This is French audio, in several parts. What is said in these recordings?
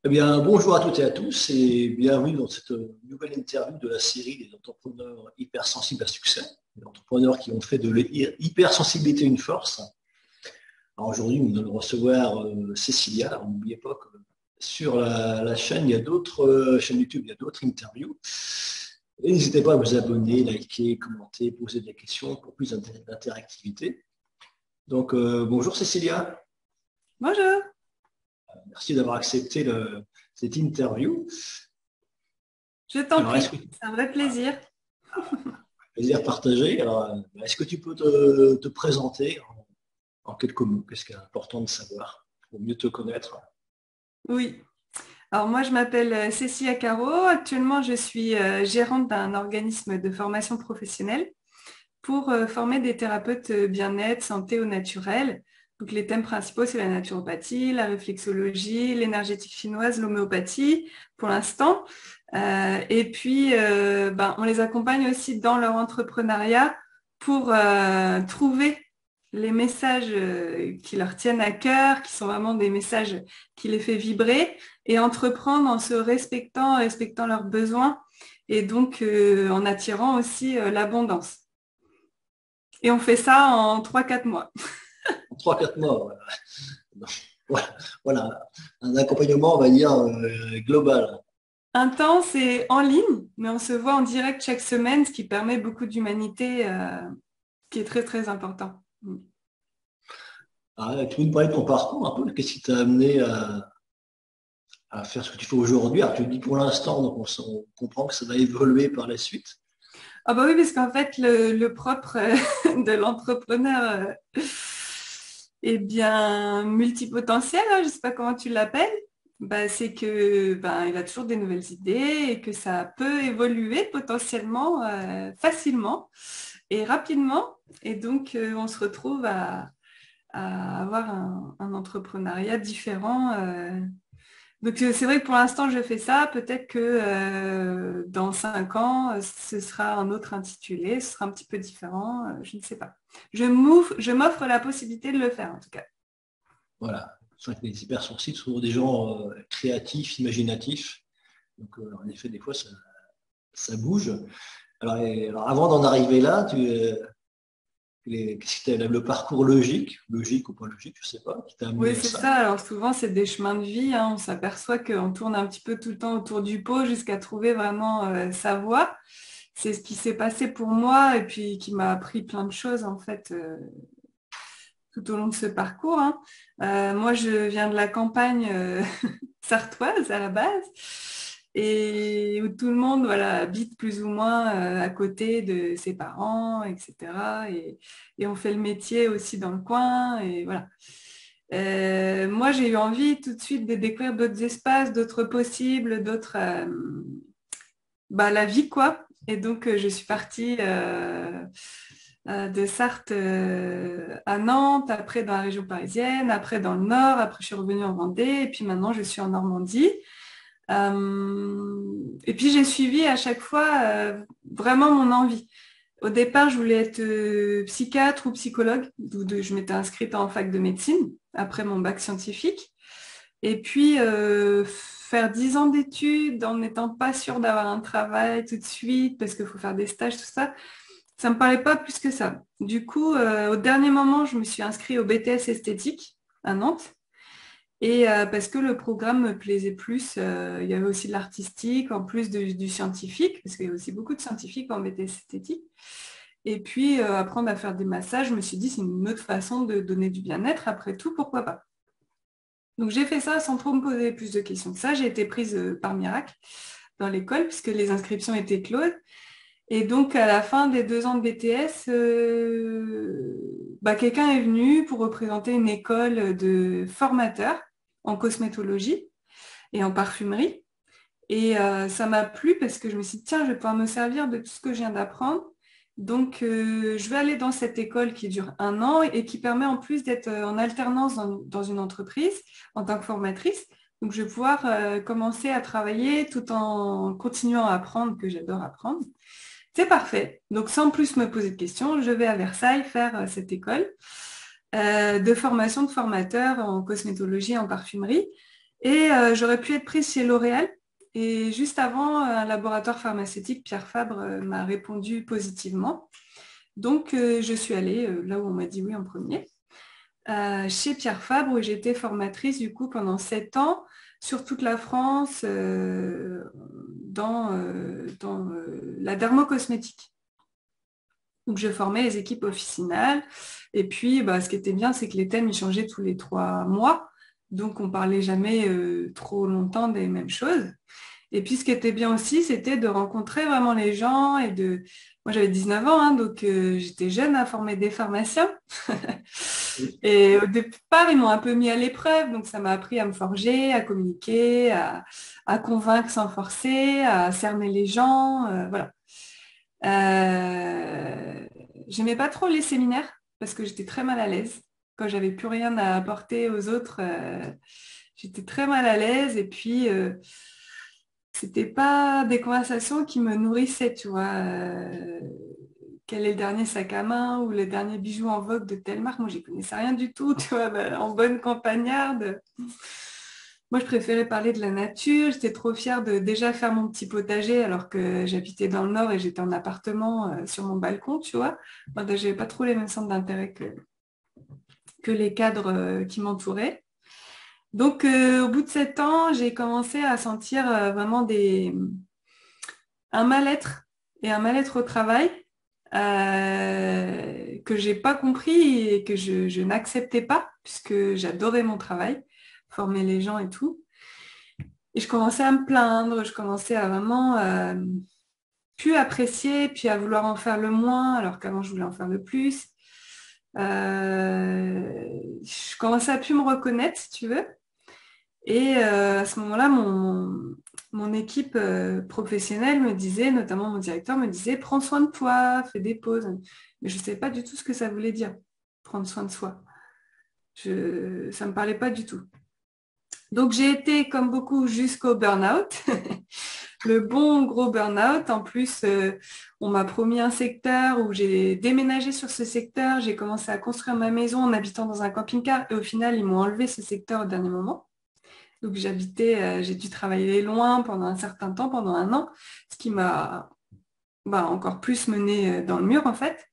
Eh bien, bonjour à toutes et à tous et bienvenue dans cette nouvelle interview de la série des entrepreneurs hypersensibles à succès, des entrepreneurs qui ont fait de l'hypersensibilité une force. Alors aujourd'hui, nous allons recevoir Cécilia. Alors, n'oubliez pas que sur la chaîne, il y a d'autres chaînes YouTube, il y a d'autres interviews. Et n'hésitez pas à vous abonner, liker, commenter, poser des questions pour plus d'interactivité. Donc, bonjour Cécilia, Bonjour, merci d'avoir accepté cette interview. je t'en Alors, est-ce prie, que c'est un vrai plaisir. plaisir partagé. Alors, est-ce que tu peux te présenter en quelques mots? Qu'est-ce qui est important de savoir pour mieux te connaître? Oui, alors moi je m'appelle Cécilia Caro. Actuellement je suis gérante d'un organisme de formation professionnelle pour former des thérapeutes bien-être, santé au naturel. Donc les thèmes principaux c'est la naturopathie, la réflexologie, l'énergétique chinoise, l'homéopathie pour l'instant. Et puis on les accompagne aussi dans leur entrepreneuriat pour trouver les messages qui leur tiennent à cœur, qui sont vraiment des messages qui les fait vibrer, et entreprendre en se respectant, respectant leurs besoins, et donc en attirant aussi l'abondance. Et on fait ça en 3 4 mois. En 3 4 mois, voilà. Voilà, voilà. Un accompagnement, on va dire, global. Intense et en ligne, mais on se voit en direct chaque semaine, ce qui permet beaucoup d'humanité, qui est très très important. Ah, tu peux nous parler de ton parcours un peu? Qu'est-ce qui t'a amené à faire ce que tu fais aujourd'hui? Alors, tu le dis pour l'instant, donc on comprend que ça va évoluer par la suite. Ah bah oui, parce qu'en fait, le propre de l'entrepreneur est bien multipotentiel, hein, je ne sais pas comment tu l'appelles. Bah, c'est que il a toujours des nouvelles idées et que ça peut évoluer potentiellement facilement et rapidement. Et donc, on se retrouve à avoir un entrepreneuriat différent. Donc c'est vrai que pour l'instant je fais ça, peut-être que dans 5 ans ce sera un autre intitulé, ce sera un petit peu différent, je ne sais pas. Je m'offre la possibilité de le faire en tout cas. Voilà. C'est vrai que les hypersensibles sont des gens créatifs, imaginatifs. Donc, en effet, des fois, ça bouge. Alors, avant d'en arriver là, qu'est-ce que le parcours logique ou pas logique, je sais pas, qui t'a amené Oui, à c'est ça. ça. Alors souvent c'est des chemins de vie, hein. On s'aperçoit qu'on tourne un petit peu tout le temps autour du pot jusqu'à trouver vraiment sa voie. C'est ce qui s'est passé pour moi et puis qui m'a appris plein de choses en fait tout au long de ce parcours, hein. Moi, je viens de la campagne sartoise à la base et où tout le monde voilà, habite plus ou moins à côté de ses parents, etc. Et on fait le métier aussi dans le coin. Et voilà. Moi, j'ai eu envie tout de suite de découvrir d'autres espaces, d'autres possibles, d'autres... la vie, quoi. Et donc, je suis partie de Sarthe à Nantes, après dans la région parisienne, après dans le Nord, après je suis revenue en Vendée, et puis maintenant je suis en Normandie. Et puis j'ai suivi à chaque fois vraiment mon envie. Au départ, je voulais être psychiatre ou psychologue, je m'étais inscrite en fac de médecine après mon bac scientifique. Et puis, faire 10 ans d'études en n'étant pas sûre d'avoir un travail tout de suite, parce qu'il faut faire des stages, tout ça, ça ne me parlait pas plus que ça. Du coup, au dernier moment, je me suis inscrite au BTS esthétique à Nantes. Et parce que le programme me plaisait plus, il y avait aussi de l'artistique, en plus du scientifique, parce qu'il y a aussi beaucoup de scientifiques en BTS esthétique. Et puis, apprendre à faire des massages, je me suis dit, c'est une autre façon de donner du bien-être. Après tout, pourquoi pas? Donc j'ai fait ça sans trop me poser plus de questions que ça. J'ai été prise par miracle dans l'école puisque les inscriptions étaient closes. Et donc à la fin des 2 ans de BTS, quelqu'un est venu pour représenter une école de formateurs en cosmétologie et en parfumerie. Et ça m'a plu parce que je me suis dit, tiens, je vais pouvoir me servir de tout ce que je viens d'apprendre. Donc, je vais aller dans cette école qui dure 1 an et qui permet en plus d'être en alternance dans une entreprise en tant que formatrice. Donc, je vais pouvoir commencer à travailler tout en continuant à apprendre, que j'adore apprendre. C'est parfait. Donc, sans plus me poser de questions, je vais à Versailles faire cette école de formation de formateurs en cosmétologie et en parfumerie. Et j'aurais pu être prise chez L'Oréal. Et juste avant, un laboratoire pharmaceutique, Pierre Fabre, m'a répondu positivement. Donc, je suis allée là où on m'a dit oui en premier, chez Pierre Fabre, où j'étais formatrice du coup pendant 7 ans sur toute la France dans la dermocosmétique. Donc, je formais les équipes officinales. Et puis, ce qui était bien, c'est que les thèmes, ils changeaient tous les 3 mois. Donc, on parlait jamais trop longtemps des mêmes choses. Et puis, ce qui était bien aussi, c'était de rencontrer vraiment les gens et de... Moi, j'avais 19 ans, hein, donc j'étais jeune à former des pharmaciens. Oui. Et au départ, ils m'ont un peu mis à l'épreuve, donc ça m'a appris à me forger, à communiquer, à convaincre sans forcer, à cerner les gens, voilà. J'aimais pas trop les séminaires parce que j'étais très mal à l'aise. Quand j'avais plus rien à apporter aux autres, j'étais très mal à l'aise et puis c'était pas des conversations qui me nourrissaient, tu vois. Quel est le dernier sac à main ou le dernier bijou en vogue de telle marque? Moi, j'y connaissais rien du tout, tu vois, en bonne campagnarde. Moi, je préférais parler de la nature. J'étais trop fière de déjà faire mon petit potager alors que j'habitais dans le nord et j'étais en appartement sur mon balcon, tu vois. Moi, j'avais pas trop les mêmes centres d'intérêt que les cadres qui m'entouraient. Donc, au bout de 7 ans, j'ai commencé à sentir vraiment un mal-être et un mal-être au travail que j'ai pas compris et que je n'acceptais pas puisque j'adorais mon travail, former les gens et tout. Et je commençais à me plaindre, je commençais à vraiment plus apprécier, puis à vouloir en faire le moins alors qu'avant je voulais en faire le plus. Je commençais à plus me reconnaître, si tu veux. Et à ce moment-là, mon équipe professionnelle me disait, notamment mon directeur me disait, prends soin de toi, fais des pauses. Mais je ne savais pas du tout ce que ça voulait dire, prendre soin de soi. Ça ne me parlait pas du tout. Donc j'ai été, comme beaucoup, jusqu'au burn-out. Le bon gros burn-out. En plus, on m'a promis un secteur où j'ai déménagé sur ce secteur. J'ai commencé à construire ma maison en habitant dans un camping-car. Et au final, ils m'ont enlevé ce secteur au dernier moment. Donc j'ai dû travailler loin pendant un certain temps, pendant 1 an, ce qui m'a encore plus mené dans le mur en fait,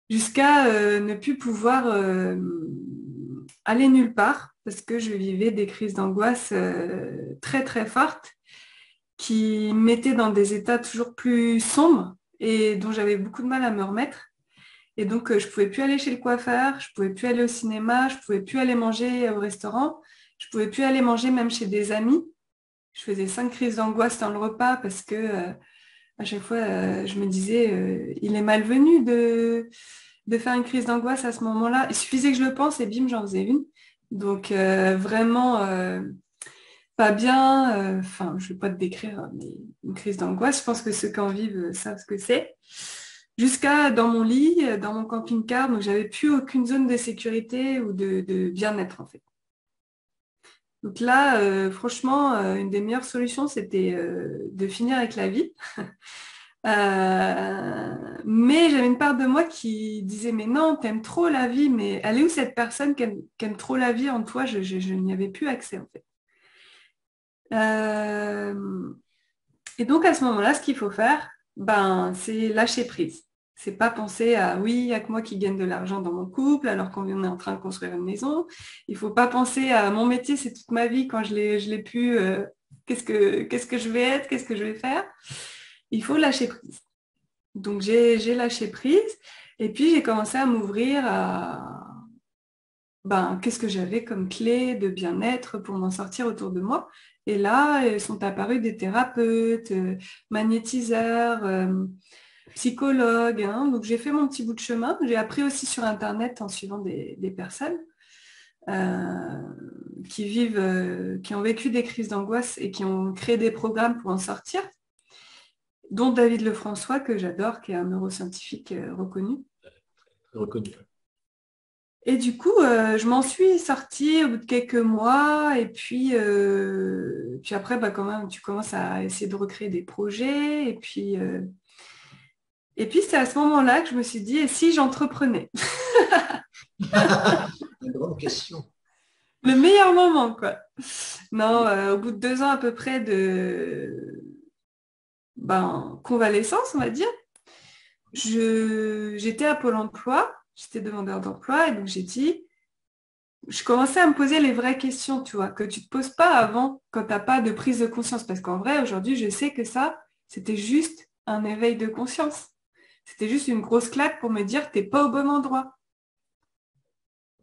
jusqu'à ne plus pouvoir aller nulle part parce que je vivais des crises d'angoisse très très fortes qui me mettaient dans des états toujours plus sombres et dont j'avais beaucoup de mal à me remettre. Et donc, je ne pouvais plus aller chez le coiffeur, je ne pouvais plus aller au cinéma, je ne pouvais plus aller manger au restaurant, je ne pouvais plus aller manger même chez des amis. Je faisais 5 crises d'angoisse dans le repas parce que à chaque fois, je me disais, il est malvenu de faire une crise d'angoisse à ce moment-là. Il suffisait que je le pense et bim, j'en faisais une. Donc, vraiment pas bien. Enfin, je ne vais pas te décrire, mais une crise d'angoisse, je pense que ceux qui en vivent savent ce que c'est. Jusqu'à dans mon lit, dans mon camping-car, donc j'avais plus aucune zone de sécurité ou de bien-être en fait. Donc là, franchement, une des meilleures solutions, c'était de finir avec la vie. Mais j'avais une part de moi qui disait, mais non, t'aimes trop la vie, mais elle est où cette personne qui aime trop la vie en toi? Je n'y avais plus accès en fait. Et donc à ce moment-là, ce qu'il faut faire, c'est lâcher prise. C'est pas penser à oui, il n'y a que moi qui gagne de l'argent dans mon couple alors qu'on est en train de construire une maison. Il faut pas penser à mon métier, c'est toute ma vie quand je l'ai pu, qu'est-ce que je vais être, qu'est-ce que je vais faire. Il faut lâcher prise. Donc j'ai lâché prise et puis j'ai commencé à m'ouvrir à qu'est-ce que j'avais comme clé de bien-être pour m'en sortir autour de moi. Et là, sont apparus des thérapeutes, magnétiseurs, psychologues, hein. Donc j'ai fait mon petit bout de chemin. J'ai appris aussi sur Internet en suivant des personnes qui ont vécu des crises d'angoisse et qui ont créé des programmes pour en sortir, dont David Lefrançois, que j'adore, qui est un neuroscientifique reconnu. Reconnu. Et du coup, je m'en suis sortie au bout de quelques mois. Et puis après, quand même, tu commences à essayer de recréer des projets. Et puis c'est à ce moment-là que je me suis dit, et si j'entreprenais? Une grande question. Le meilleur moment, quoi. Non, au bout de 2 ans à peu près de convalescence, on va dire, j'étais à Pôle emploi, j'étais demandeur d'emploi, et donc je commençais à me poser les vraies questions, tu vois, que tu ne te poses pas avant quand tu n'as pas de prise de conscience. Parce qu'en vrai, aujourd'hui, je sais que ça, c'était juste un éveil de conscience. C'était juste une grosse claque pour me dire, t'es pas au bon endroit.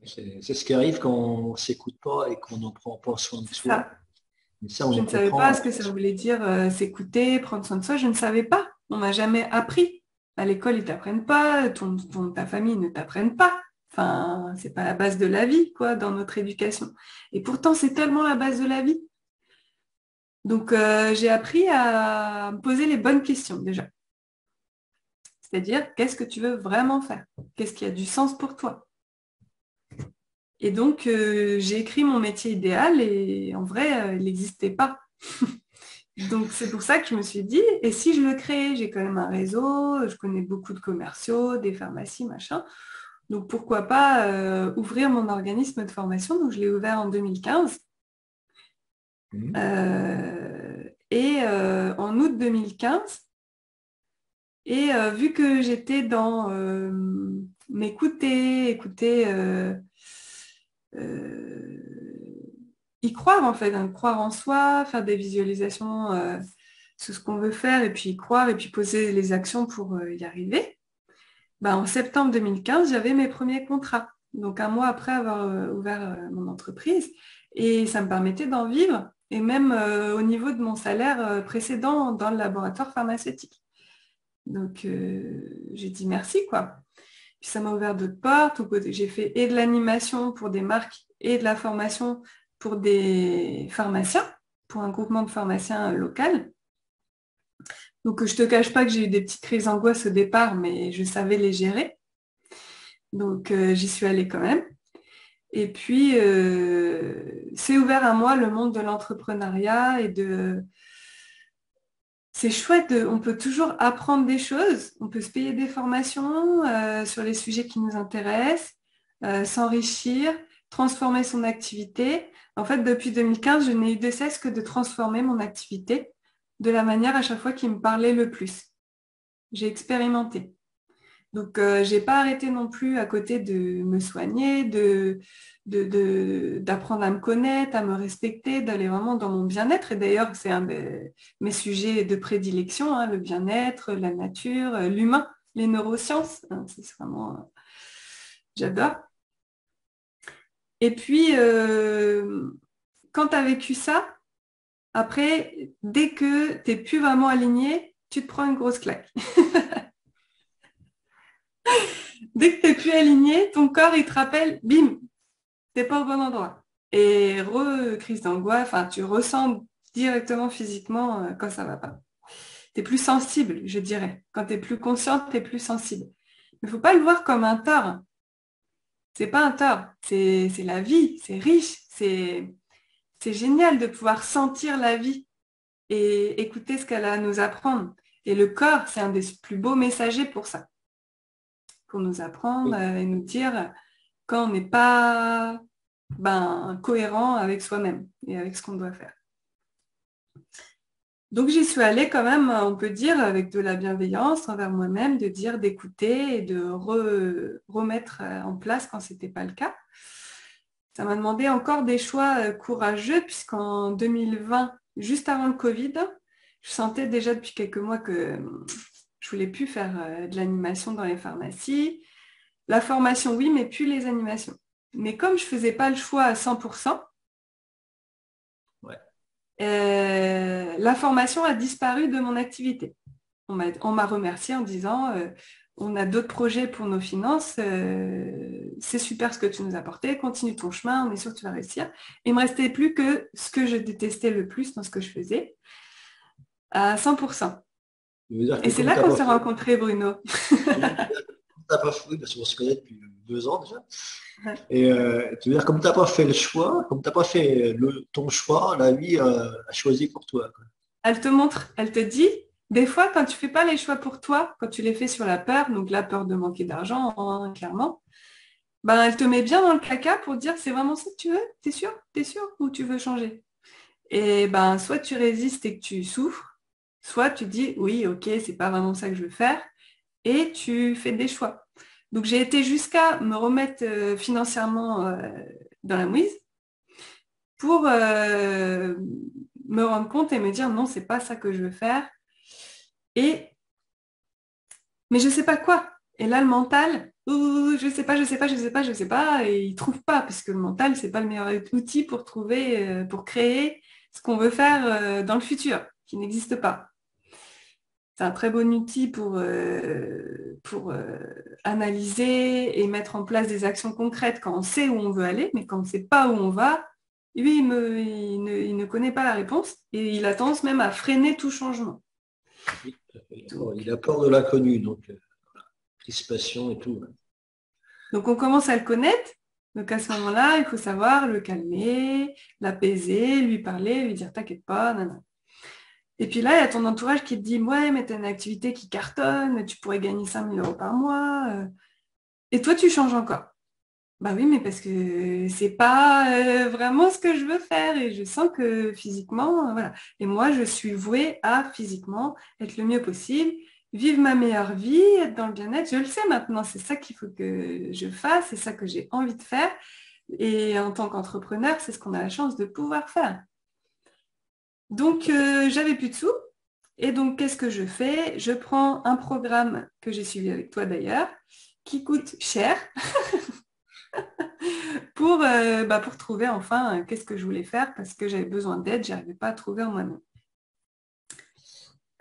C'est ce qui arrive quand on ne s'écoute pas et qu'on n'en prend pas soin de C'est soi. ça. Mais ça, on Je en ne savais pas comprend. ce que ça voulait dire s'écouter, prendre soin de soi. Je ne savais pas. On m'a jamais appris. À l'école, ils t'apprennent pas. Ta famille ne t'apprennent pas. Enfin, c'est pas la base de la vie, quoi, dans notre éducation. Et pourtant, c'est tellement la base de la vie. Donc, j'ai appris à me poser les bonnes questions déjà. C'est-à-dire, qu'est-ce que tu veux vraiment faire? Qu'est-ce qui a du sens pour toi? Et donc, j'ai écrit mon métier idéal et en vrai, il n'existait pas. Donc, c'est pour ça que je me suis dit, et si je le crée, j'ai quand même un réseau, je connais beaucoup de commerciaux, des pharmacies, machin. Donc, pourquoi pas ouvrir mon organisme de formation? Donc, je l'ai ouvert en 2015. Mhm. En août 2015, et vu que j'étais dans écouter, y croire en fait, hein, croire en soi, faire des visualisations sur ce qu'on veut faire, et puis y croire, et puis poser les actions pour y arriver, en septembre 2015, j'avais mes premiers contrats. Donc un mois après avoir ouvert mon entreprise, et ça me permettait d'en vivre, et même au niveau de mon salaire précédent dans le laboratoire pharmaceutique. Donc, j'ai dit merci, quoi. Puis ça m'a ouvert d'autres portes. J'ai fait et de l'animation pour des marques et de la formation pour des pharmaciens, pour un groupement de pharmaciens local. Donc, je te cache pas que j'ai eu des petites crises d'angoisse au départ, mais je savais les gérer. Donc, j'y suis allée quand même. Et puis, c'est ouvert à moi le monde de l'entrepreneuriat et de c'est chouette, on peut toujours apprendre des choses, on peut se payer des formations sur les sujets qui nous intéressent, s'enrichir, transformer son activité. En fait, depuis 2015, je n'ai eu de cesse que de transformer mon activité de la manière à chaque fois qui me parlait le plus. J'ai expérimenté. Donc, je n'ai pas arrêté non plus à côté de me soigner, d'apprendre à me connaître, à me respecter, d'aller vraiment dans mon bien-être. Et d'ailleurs, c'est un de mes sujets de prédilection, hein, le bien-être, la nature, l'humain, les neurosciences. Hein, c'est vraiment, j'adore. Et puis, quand tu as vécu ça, après, dès que tu n'es plus vraiment aligné, tu te prends une grosse claque. Dès que tu n'es plus aligné, ton corps, il te rappelle, bim, t'es pas au bon endroit. Et crise d'angoisse, enfin, tu ressens directement physiquement quand ça va pas. Tu es plus sensible, je dirais. Quand tu es plus consciente, tu es plus sensible. Mais il faut pas le voir comme un tort. C'est pas un tort, c'est la vie, c'est riche, c'est génial de pouvoir sentir la vie et écouter ce qu'elle a à nous apprendre. Et le corps, c'est un des plus beaux messagers pour ça, pour nous apprendre Oui. et nous dire quand on n'est pas cohérent avec soi-même et avec ce qu'on doit faire. Donc j'y suis allée quand même, on peut dire, avec de la bienveillance envers moi-même, de dire d'écouter et de remettre en place quand ce n'était pas le cas. Ça m'a demandé encore des choix courageux, puisqu'en 2020, juste avant le Covid, je sentais déjà depuis quelques mois que je voulais plus faire de l'animation dans les pharmacies. La formation, oui, mais plus les animations. Mais comme je ne faisais pas le choix à 100%, Ouais. la formation a disparu de mon activité. On m'a remercié en disant on a d'autres projets pour nos finances, c'est super ce que tu nous as apporté, continue ton chemin, on est sûr que tu vas réussir. Il ne me restait plus que ce que je détestais le plus dans ce que je faisais, à 100%. Ça veut dire que Et c'est comme là tu n'as qu'on pas s'est fait, rencontrés, Bruno. oui, parce qu'on se connaît depuis 2 ans déjà. Et tu veux dire, comme tu n'as pas fait le choix, comme tu n'as pas fait ton choix, la vie a choisi pour toi, quoi. Elle te montre, elle te dit, des fois, quand tu ne fais pas les choix pour toi, quand tu les fais sur la peur, donc la peur de manquer d'argent, hein, clairement, ben, elle te met bien dans le caca pour dire c'est vraiment ça que tu veux, t'es sûr? T'es sûr? Ou tu veux changer? Et ben, soit tu résistes et que tu souffres, soit tu dis oui, ok, c'est pas vraiment ça que je veux faire, et tu fais des choix. Donc j'ai été jusqu'à me remettre financièrement dans la mouise pour me rendre compte et me dire non, c'est pas ça que je veux faire. Et mais je sais pas quoi. Et là, le mental, ouh, je sais pas, je sais pas, je sais pas, je sais pas, et il trouve pas, parce que le mental, c'est pas le meilleur outil pour trouver, pour créer ce qu'on veut faire dans le futur, qui n'existe pas. C'est un très bon outil pour analyser et mettre en place des actions concrètes quand on sait où on veut aller, mais quand on ne sait pas où on va, lui, il ne connaît pas la réponse et il a tendance même à freiner tout changement. Oui, tout à fait. Il Donc, a peur de l'inconnu, donc crispation et tout. donc on commence à le connaître. Donc à ce moment-là, il faut savoir le calmer, l'apaiser, lui parler, lui dire t'inquiète pas, nanana. Et puis là, il y a ton entourage qui te dit ouais, mais t'as une activité qui cartonne, tu pourrais gagner 5 000 € par mois. Et toi, tu changes encore. Bah oui, mais parce que c'est pas vraiment ce que je veux faire et je sens que physiquement, voilà. Et moi, je suis vouée à physiquement être le mieux possible, vivre ma meilleure vie, être dans le bien-être. Je le sais maintenant, c'est ça qu'il faut que je fasse, c'est ça que j'ai envie de faire. Et en tant qu'entrepreneur, c'est ce qu'on a la chance de pouvoir faire. Donc, j'avais plus de sous. Et donc, qu'est-ce que je fais? Je prends un programme que j'ai suivi avec toi d'ailleurs, qui coûte cher pour trouver enfin qu'est-ce que je voulais faire parce que j'avais besoin d'aide, je n'arrivais pas à trouver en moi-même.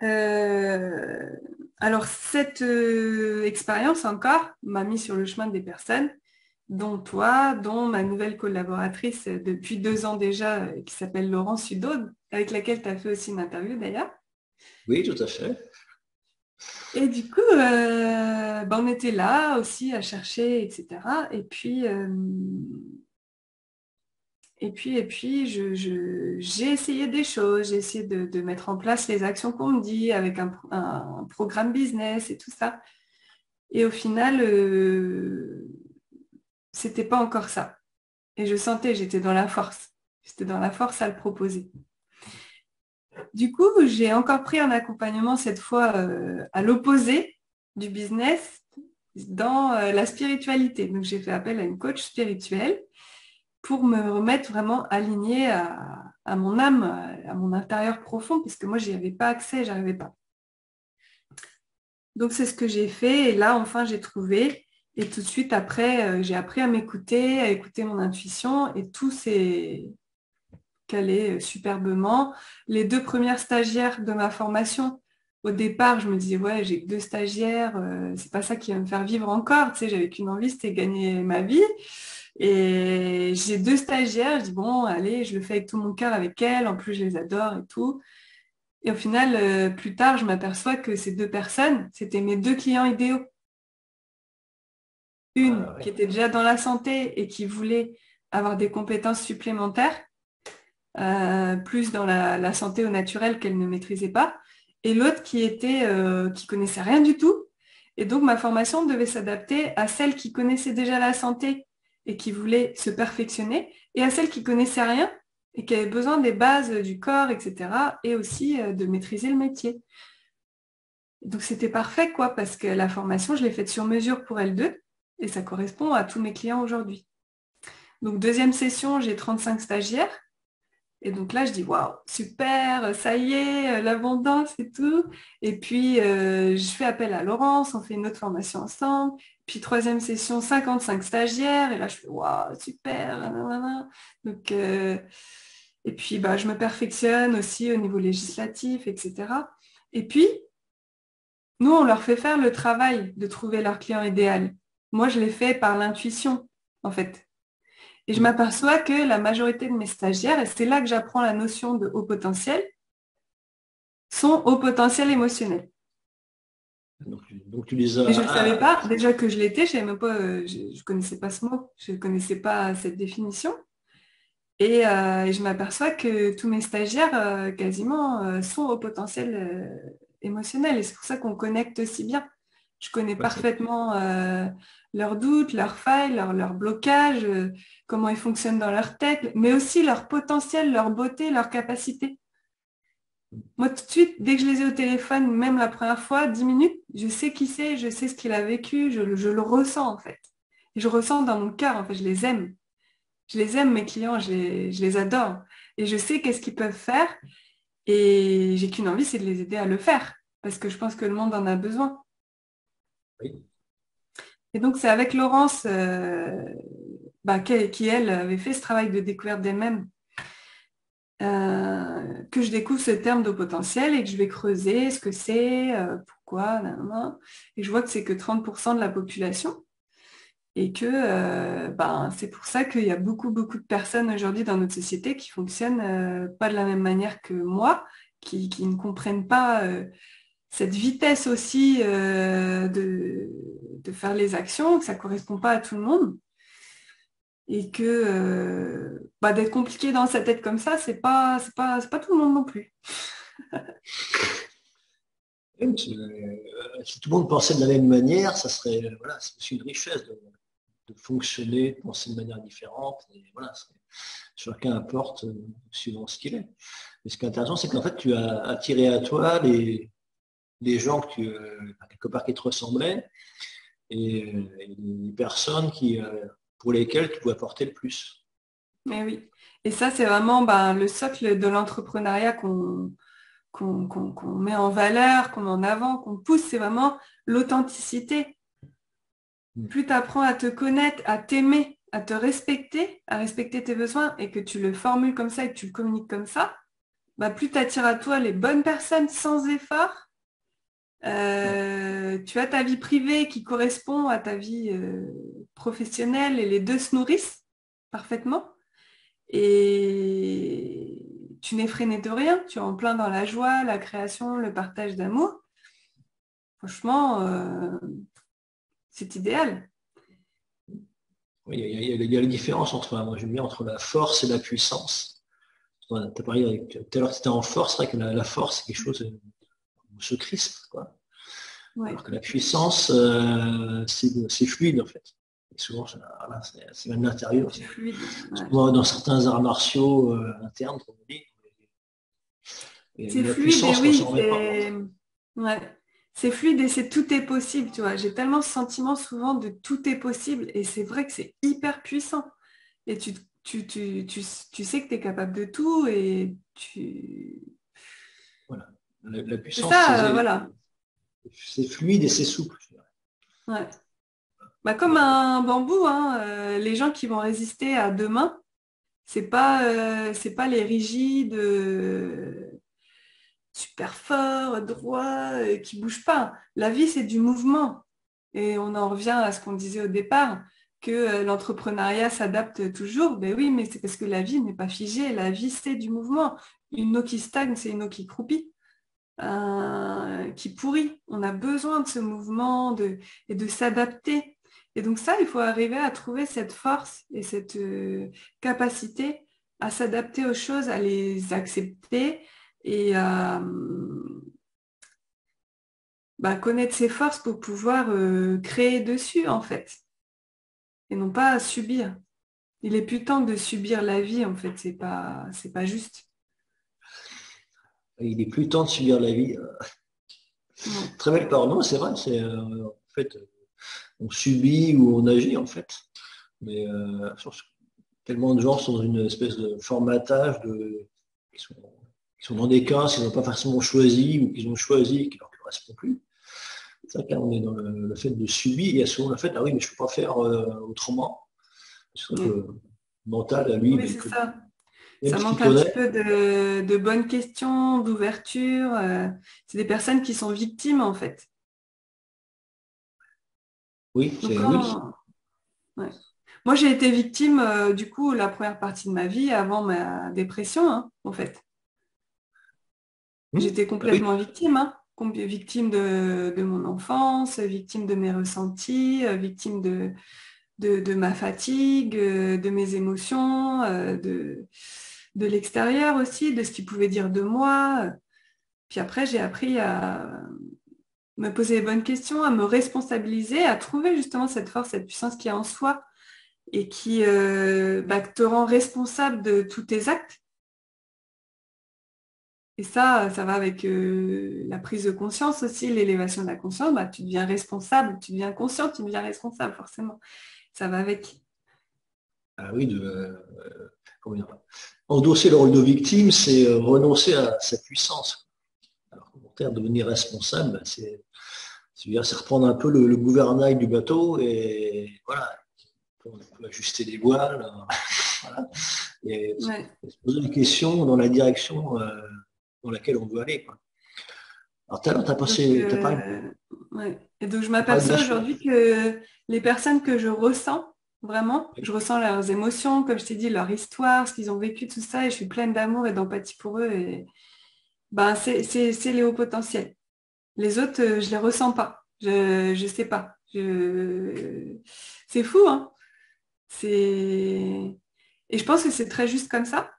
Euh, alors, cette expérience encore m'a mis sur le chemin des personnes, dont toi, dont ma nouvelle collaboratrice depuis 2 ans déjà, qui s'appelle Laurence Sudaude, avec laquelle tu as fait aussi une interview d'ailleurs. Oui, tout à fait. Et du coup, on était là aussi à chercher, etc. Et puis, j'ai essayé des choses, j'ai essayé de mettre en place les actions qu'on me dit avec un programme business et tout ça. Et au final, c'était pas encore ça. Et je sentais, j'étais dans la force. J'étais dans la force à le proposer. Du coup, j'ai encore pris un accompagnement cette fois à l'opposé du business dans la spiritualité. Donc, j'ai fait appel à une coach spirituelle pour me remettre vraiment alignée à mon âme, à mon intérieur profond, parce que moi, j'y avais pas accès, j'arrivais pas. Donc, c'est ce que j'ai fait. Et là, enfin, j'ai trouvé. Et tout de suite, après, j'ai appris à m'écouter, à écouter mon intuition. Et tout s'est calé superbement. Les 2 premières stagiaires de ma formation, au départ, je me disais, ouais, j'ai que 2 stagiaires, c'est pas ça qui va me faire vivre encore. Tu sais, j'avais qu'une envie, c'était gagner ma vie. Et j'ai 2 stagiaires, je dis bon, allez, je le fais avec tout mon cœur avec elles, en plus je les adore et tout. Et au final, plus tard, je m'aperçois que ces 2 personnes, c'était mes 2 clients idéaux. Une Ah, qui ouais. était déjà dans la santé et qui voulait avoir des compétences supplémentaires, plus dans la santé au naturel qu'elle ne maîtrisait pas, et l'autre qui connaissait rien du tout. Et donc ma formation devait s'adapter à celle qui connaissait déjà la santé et qui voulait se perfectionner, et à celle qui connaissait rien et qui avait besoin des bases du corps, etc., et aussi de maîtriser le métier. Donc c'était parfait, quoi, parce que la formation, je l'ai faite sur mesure pour elles deux, et ça correspond à tous mes clients aujourd'hui. Donc deuxième session, j'ai 35 stagiaires. Et donc là, je dis, waouh, super, ça y est, l'abondance et tout. Et puis, je fais appel à Laurence, on fait une autre formation ensemble. Puis, troisième session, 55 stagiaires. Et là, je fais, waouh, super. Nanana. Donc, et puis, bah, je me perfectionne aussi au niveau législatif, etc. Et puis, nous, on leur fait faire le travail de trouver leur client idéal. Moi, je l'ai fait par l'intuition, en fait. Et je m'aperçois que la majorité de mes stagiaires, et c'est là que j'apprends la notion de haut potentiel, sont haut potentiel émotionnel. Donc, tu les Mais as. je ne le savais Ah, pas. Déjà que je l'étais, je savais même pas, je ne connaissais pas ce mot, je ne connaissais pas cette définition. Et je m'aperçois que tous mes stagiaires, quasiment, sont au potentiel émotionnel. Et c'est pour ça qu'on connecte si bien. Je connais ouais, parfaitement leurs doutes, leurs failles, leurs blocages, comment ils fonctionnent dans leur tête, mais aussi leur potentiel, leur beauté, leur capacité. Moi, tout de suite, dès que je les ai au téléphone, même la première fois, 10 minutes, je sais qui c'est, je sais ce qu'il a vécu, je le ressens en fait. Et je ressens dans mon cœur, en fait, je les aime. Je les aime, mes clients, je les adore. Et je sais qu'est-ce qu'ils peuvent faire. Et j'ai qu'une envie, c'est de les aider à le faire. Parce que je pense que le monde en a besoin. Oui. Et donc, c'est avec Laurence, qui, elle, avait fait ce travail de découverte d'elle-même, que je découvre ce terme de potentiel et que je vais creuser ce que c'est, pourquoi, nan. Et je vois que c'est que 30% de la population. Et que c'est pour ça qu'il y a beaucoup, beaucoup de personnes aujourd'hui dans notre société qui fonctionnent pas de la même manière que moi, qui ne comprennent pas cette vitesse aussi de faire les actions, que ça ne correspond pas à tout le monde. Et que d'être compliqué dans sa tête comme ça, c'est pas tout le monde non plus. Si tout le monde pensait de la même manière, ça serait voilà, c'est aussi une richesse de fonctionner, de penser de manière différente. Et voilà, chacun apporte suivant ce qu'il est. Et ce qui est intéressant, c'est qu'en fait, tu as attiré à toi les gens quelque part qui te ressemblaient et les personnes pour lesquelles tu pouvais apporter le plus. Mais oui. Et ça, c'est vraiment le socle de l'entrepreneuriat qu'on met en valeur, qu'on met en avant, qu'on pousse, c'est vraiment l'authenticité. Plus tu apprends à te connaître, à t'aimer, à te respecter, à respecter tes besoins et que tu le formules comme ça et que tu le communiques comme ça, plus tu attires à toi les bonnes personnes sans effort. Tu as ta vie privée qui correspond à ta vie professionnelle et les deux se nourrissent parfaitement. Et tu n'es freiné de rien, tu es en plein dans la joie, la création, le partage d'amour. Franchement, c'est idéal. Oui, il y a la différence moi j'aime bien entre la force et la puissance. Tu as parlé tout à l'heure que tu étais en force, c'est vrai que la force, c'est quelque chose où se crispe, quoi. Ouais. Alors que la puissance, c'est fluide en fait. Et souvent, voilà, c'est même l'intérieur. C'est fluide. Ouais. Souvent, dans certains arts martiaux internes, comme on dit, C'est la fluide et puissance, on oui, s'en remet pas compte. c'est fluide et c'est tout est possible, tu vois. J'ai tellement ce sentiment souvent de tout est possible et c'est vrai que c'est hyper puissant. Et tu sais que tu es capable de tout et tu... Voilà. La C'est puissance, ça, voilà. c'est fluide et c'est souple. Je dirais. Ouais. Comme un bambou, hein, les gens qui vont résister à demain, c'est pas les rigides, super forts, droits, qui bougent pas. La vie, c'est du mouvement. Et on en revient à ce qu'on disait au départ, que l'entrepreneuriat s'adapte toujours. Ben oui, mais c'est parce que la vie n'est pas figée. La vie, c'est du mouvement. Une eau qui stagne, c'est une eau qui croupit, qui pourrit. On a besoin de ce mouvement et de s'adapter. Et donc ça, il faut arriver à trouver cette force et cette capacité à s'adapter aux choses, à les accepter et à connaître ses forces pour pouvoir créer dessus, en fait, et non pas subir. Il est plus temps de subir la vie, en fait, c'est pas juste. Il est plus temps de subir la vie. Non. Très belle parole. Non, c'est vrai. En fait, on subit ou on agit en fait. Mais tellement de gens sont dans une espèce de formatage qui sont dans des cas qu'ils n'ont pas forcément choisi ou qu'ils ont choisi et qui ne leur correspond plus. C'est vrai qu'on est dans le fait de subir. Il y a souvent le fait, ah oui, mais je ne peux pas faire autrement. C'est vrai que Oui, le mental, lui, oui, c'est ça. même Ça ce qu'il manque un petit connaît, peu de bonnes questions, d'ouverture. C'est des personnes qui sont victimes, en fait. oui, Donc, oui. ouais. Moi, j'ai été victime, du coup, la première partie de ma vie avant ma dépression, hein, en fait. J'étais Ah oui, complètement victime, hein. Victime de mon enfance, victime de mes ressentis, victime de ma fatigue, de mes émotions, de l'extérieur aussi, de ce qu'ils pouvaient dire de moi. Puis après, j'ai appris me poser les bonnes questions, à me responsabiliser, à trouver justement cette force, cette puissance qui est en soi et qui te rend responsable de tous tes actes. Et ça va avec la prise de conscience aussi, l'élévation de la conscience. Tu deviens responsable, tu deviens conscient, tu deviens responsable forcément. Ça va avec. Ah oui, comment dire, endosser le rôle de victime, c'est renoncer à sa puissance. Alors, au contraire, devenir responsable, c'est reprendre un peu le gouvernail du bateau et voilà, on peut ajuster les voiles, voilà, et Ouais. se poser des questions dans la direction dans laquelle on veut aller, quoi. Alors, tout à l'heure, Donc, ouais. Et donc, je t'as parlé de la m'aperçois chute. aujourd'hui que les personnes que je ressens, vraiment, je ressens leurs émotions, comme je t'ai dit, leur histoire, ce qu'ils ont vécu, tout ça, et je suis pleine d'amour et d'empathie pour eux. Et c'est les hauts potentiels. Les autres, je les ressens pas. Je sais pas. C'est fou, hein. Et je pense que c'est très juste comme ça.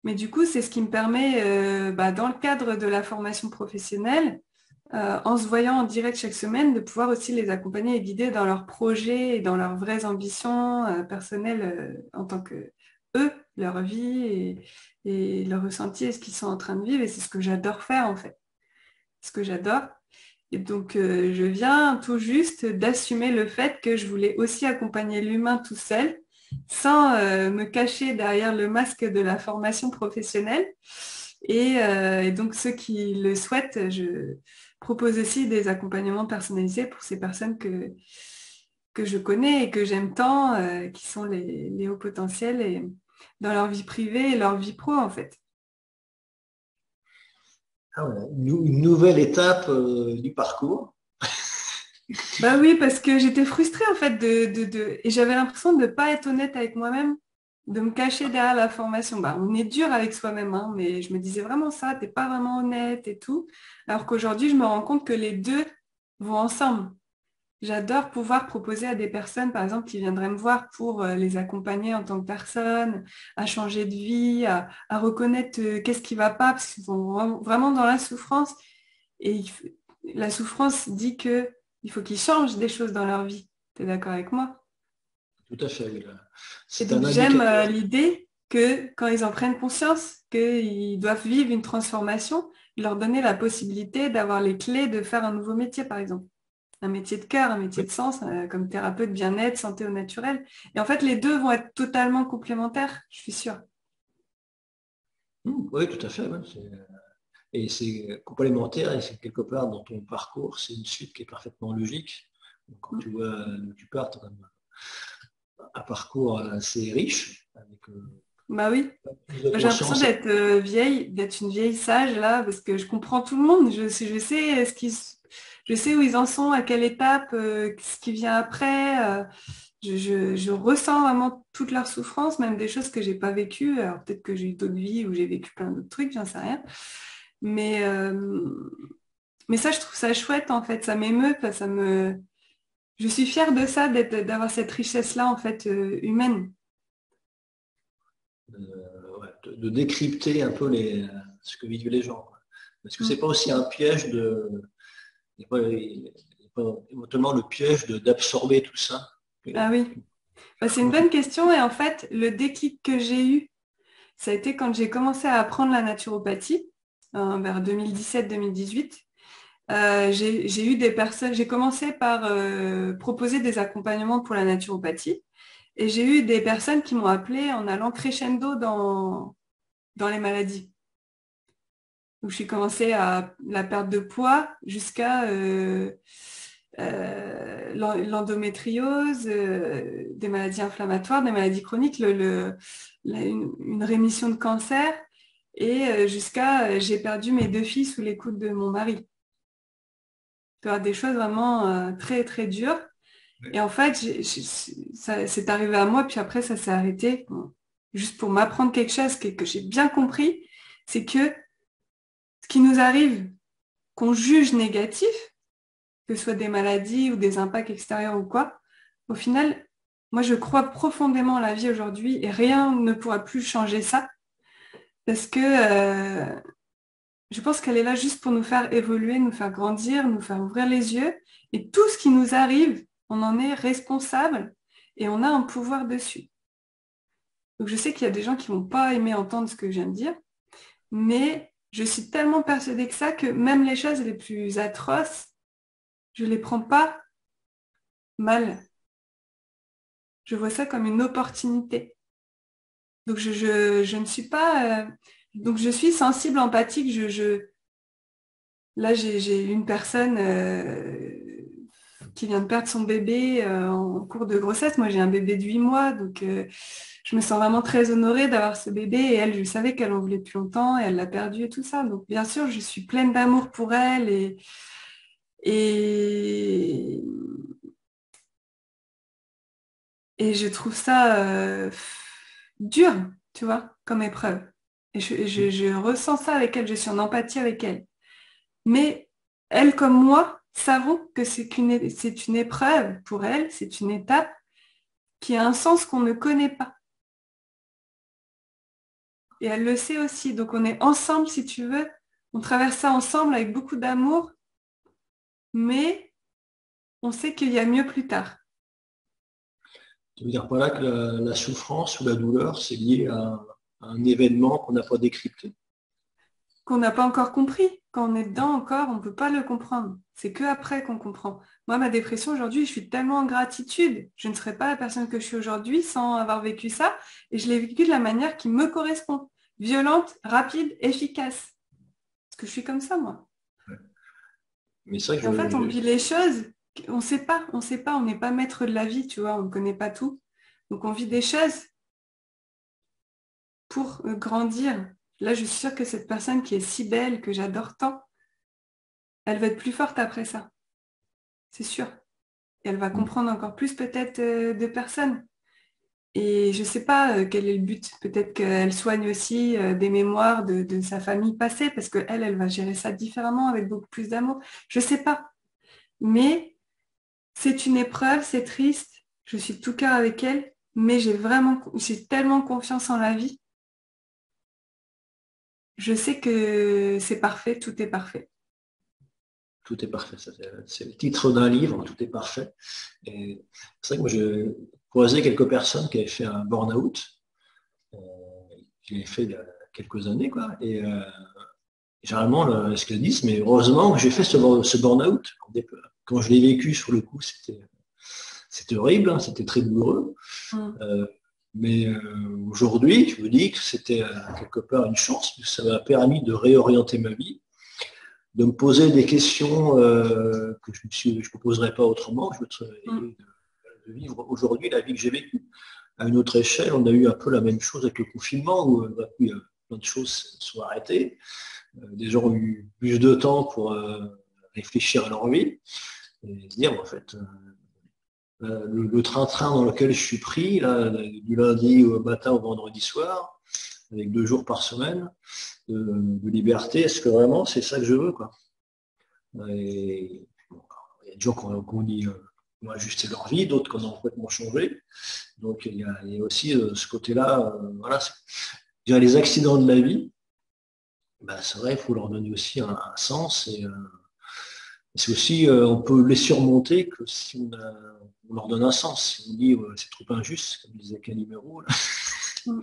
Mais du coup, c'est ce qui me permet, dans le cadre de la formation professionnelle, en se voyant en direct chaque semaine, de pouvoir aussi les accompagner et guider dans leurs projets et dans leurs vraies ambitions personnelles en tant que eux, leur vie et leur ressenti et ce qu'ils sont en train de vivre. Et c'est ce que j'adore faire en fait. Ce que j'adore. Et donc, je viens tout juste d'assumer le fait que je voulais aussi accompagner l'humain tout seul, sans me cacher derrière le masque de la formation professionnelle. Et donc, ceux qui le souhaitent, je propose aussi des accompagnements personnalisés pour ces personnes que je connais et que j'aime tant, qui sont les hauts potentiels et dans leur vie privée et leur vie pro, en fait. Ah ouais, une nouvelle étape du parcours. Bah oui, parce que j'étais frustrée en fait et j'avais l'impression de ne pas être honnête avec moi-même, de me cacher derrière la formation. On est dur avec soi-même, hein, mais je me disais vraiment ça, t'es pas vraiment honnête et tout. Alors qu'aujourd'hui, je me rends compte que les deux vont ensemble. J'adore pouvoir proposer à des personnes, par exemple, qui viendraient me voir pour les accompagner en tant que personne, à changer de vie, à reconnaître qu'est-ce qui va pas, parce qu'ils sont vraiment dans la souffrance. Et la souffrance dit que il faut qu'ils changent des choses dans leur vie. Tu es d'accord avec moi? Tout à fait, oui, là. Et C'est donc un j'aime indicateur. l'idée que quand ils en prennent conscience qu'ils doivent vivre une transformation, leur donner la possibilité d'avoir les clés de faire un nouveau métier, par exemple. Un métier de cœur, un métier de Oui, sens, comme thérapeute bien-être, santé au naturel. Et en fait, les deux vont être totalement complémentaires, je suis sûre. oui, tout à fait. Ouais, et c'est complémentaire et c'est quelque part dans ton parcours, c'est une suite qui est parfaitement logique. Donc, quand tu vois d'où tu pars, tu as un parcours assez riche, avec Bah oui. plus de J'ai l'impression conscience. d'être vieille, d'être une vieille sage là, parce que je comprends tout le monde. Je sais je sais où ils en sont, à quelle étape, ce qui vient après. Je ressens vraiment toute leur souffrance, même des choses que j'ai pas vécues. Alors peut-être que j'ai eu d'autres vies où j'ai vécu plein d'autres trucs, j'en sais rien. Mais, euh, mais ça, je trouve ça chouette en fait. Ça m'émeut, enfin, je suis fière de ça, d'avoir cette richesse-là en fait humaine. Ouais, de décrypter un peu ce que vivent les gens, quoi. Parce que c'est Mm. pas aussi un piège il y a pas éventuellement le piège d'absorber tout ça. Ah oui. C'est une Comment tu- bonne question et en fait, le déclic que j'ai eu, ça a été quand j'ai commencé à apprendre la naturopathie, vers 2017-2018. J'ai eu des personnes, j'ai commencé par proposer des accompagnements pour la naturopathie et j'ai eu des personnes qui m'ont appelé en allant crescendo dans les maladies. Donc, j'ai commencé à la perte de poids jusqu'à l'endométriose, des maladies inflammatoires, des maladies chroniques, une rémission de cancer et jusqu'à j'ai perdu mes deux filles sous les coups de mon mari. Tu vois, des choses vraiment très très dures. Et en fait, ça c'est arrivé à moi, puis après ça s'est arrêté. Bon, juste pour m'apprendre quelque chose que j'ai bien compris, c'est que ce qui nous arrive, qu'on juge négatif, que ce soit des maladies ou des impacts extérieurs ou quoi, au final, moi je crois profondément à la vie aujourd'hui et rien ne pourra plus changer ça parce que Je pense qu'elle est là juste pour nous faire évoluer, nous faire grandir, nous faire ouvrir les yeux. Et tout ce qui nous arrive, on en est responsable et on a un pouvoir dessus. Donc je sais qu'il y a des gens qui vont pas aimer entendre ce que je viens de dire, mais je suis tellement persuadée que ça, que même les choses les plus atroces, je les prends pas mal. Je vois ça comme une opportunité. Donc je ne suis pas... donc je suis sensible, empathique. Là, j'ai une personne qui vient de perdre son bébé en cours de grossesse. Moi, j'ai un bébé de 8 mois, donc je me sens vraiment très honorée d'avoir ce bébé. Et elle, je savais qu'elle en voulait depuis longtemps et elle l'a perdu et tout ça. Donc, bien sûr, je suis pleine d'amour pour elle et, et je trouve ça dur, tu vois, comme épreuve. Et je ressens ça avec elle, je suis en empathie avec elle. Mais elle comme moi savons que c'est une épreuve pour elle, c'est une étape qui a un sens qu'on ne connaît pas. Et elle le sait aussi. Donc on est ensemble, si tu veux. On traverse ça ensemble avec beaucoup d'amour, mais on sait qu'il y a mieux plus tard. Tu veux dire par là que la souffrance ou la douleur, c'est lié à un événement qu'on n'a pas décrypté? Qu'on n'a pas encore compris. Quand on est dedans encore, on ne peut pas le comprendre. C'est que après qu'on comprend. Moi, ma dépression aujourd'hui, je suis tellement en gratitude. Je ne serais pas la personne que je suis aujourd'hui sans avoir vécu ça. Et je l'ai vécu de la manière qui me correspond. Violente, rapide, efficace. Parce que je suis comme ça, moi. Mais c'est vrai Et en que fait, on vit les choses, on sait pas, on n'est pas maître de la vie, tu vois, on ne connaît pas tout. Donc on vit des choses pour grandir. Là, je suis sûre que cette personne qui est si belle, que j'adore tant, elle va être plus forte après ça, c'est sûr. Et elle va comprendre encore plus peut-être de personnes. Et je ne sais pas quel est le but. Peut-être qu'elle soigne aussi des mémoires de sa famille passée, parce qu'elle, elle va gérer ça différemment, avec beaucoup plus d'amour. Je ne sais pas. Mais c'est une épreuve, c'est triste. Je suis de tout cœur avec elle, mais j'ai tellement confiance en la vie. Je sais que c'est parfait, tout est parfait. tout est parfait. C'est le titre d'un livre, tout est parfait. Et c'est vrai que moi, j'ai croisé quelques personnes qui avaient fait un burn-out, euh, qui l'avaient fait il y a quelques années, quoi. Et généralement, ce qu'elles disent, mais heureusement que j'ai fait ce burn-out. Quand je l'ai vécu sur le coup, c'était horrible, hein, c'était très douloureux. Mm. Euh, mais aujourd'hui, je me dis que c'était quelque part une chance, parce que ça m'a permis de réorienter ma vie, de me poser des questions que je me poserais pas autrement, Mm. de vivre aujourd'hui la vie que j'ai vécue. À une autre échelle, on a eu un peu la même chose avec le confinement, où plein de choses sont arrêtées. Des gens ont eu plus de temps pour réfléchir à leur vie et dire, en fait, le train-train dans lequel je suis pris, là, du lundi au matin au vendredi soir, avec 2 jours par semaine de liberté, est-ce que vraiment c'est ça que je veux, quoi? Et, bon, il y a des gens qui ont dit ont ajusté leur vie, d'autres qui ont complètement changé. Donc il y a aussi ce côté-là, voilà, il y a les accidents de la vie, ben, c'est vrai, il faut leur donner aussi un sens et c'est aussi, on peut les surmonter que si on leur donne un sens. Si on dit c'est trop injuste, comme disait Calimero. Mm.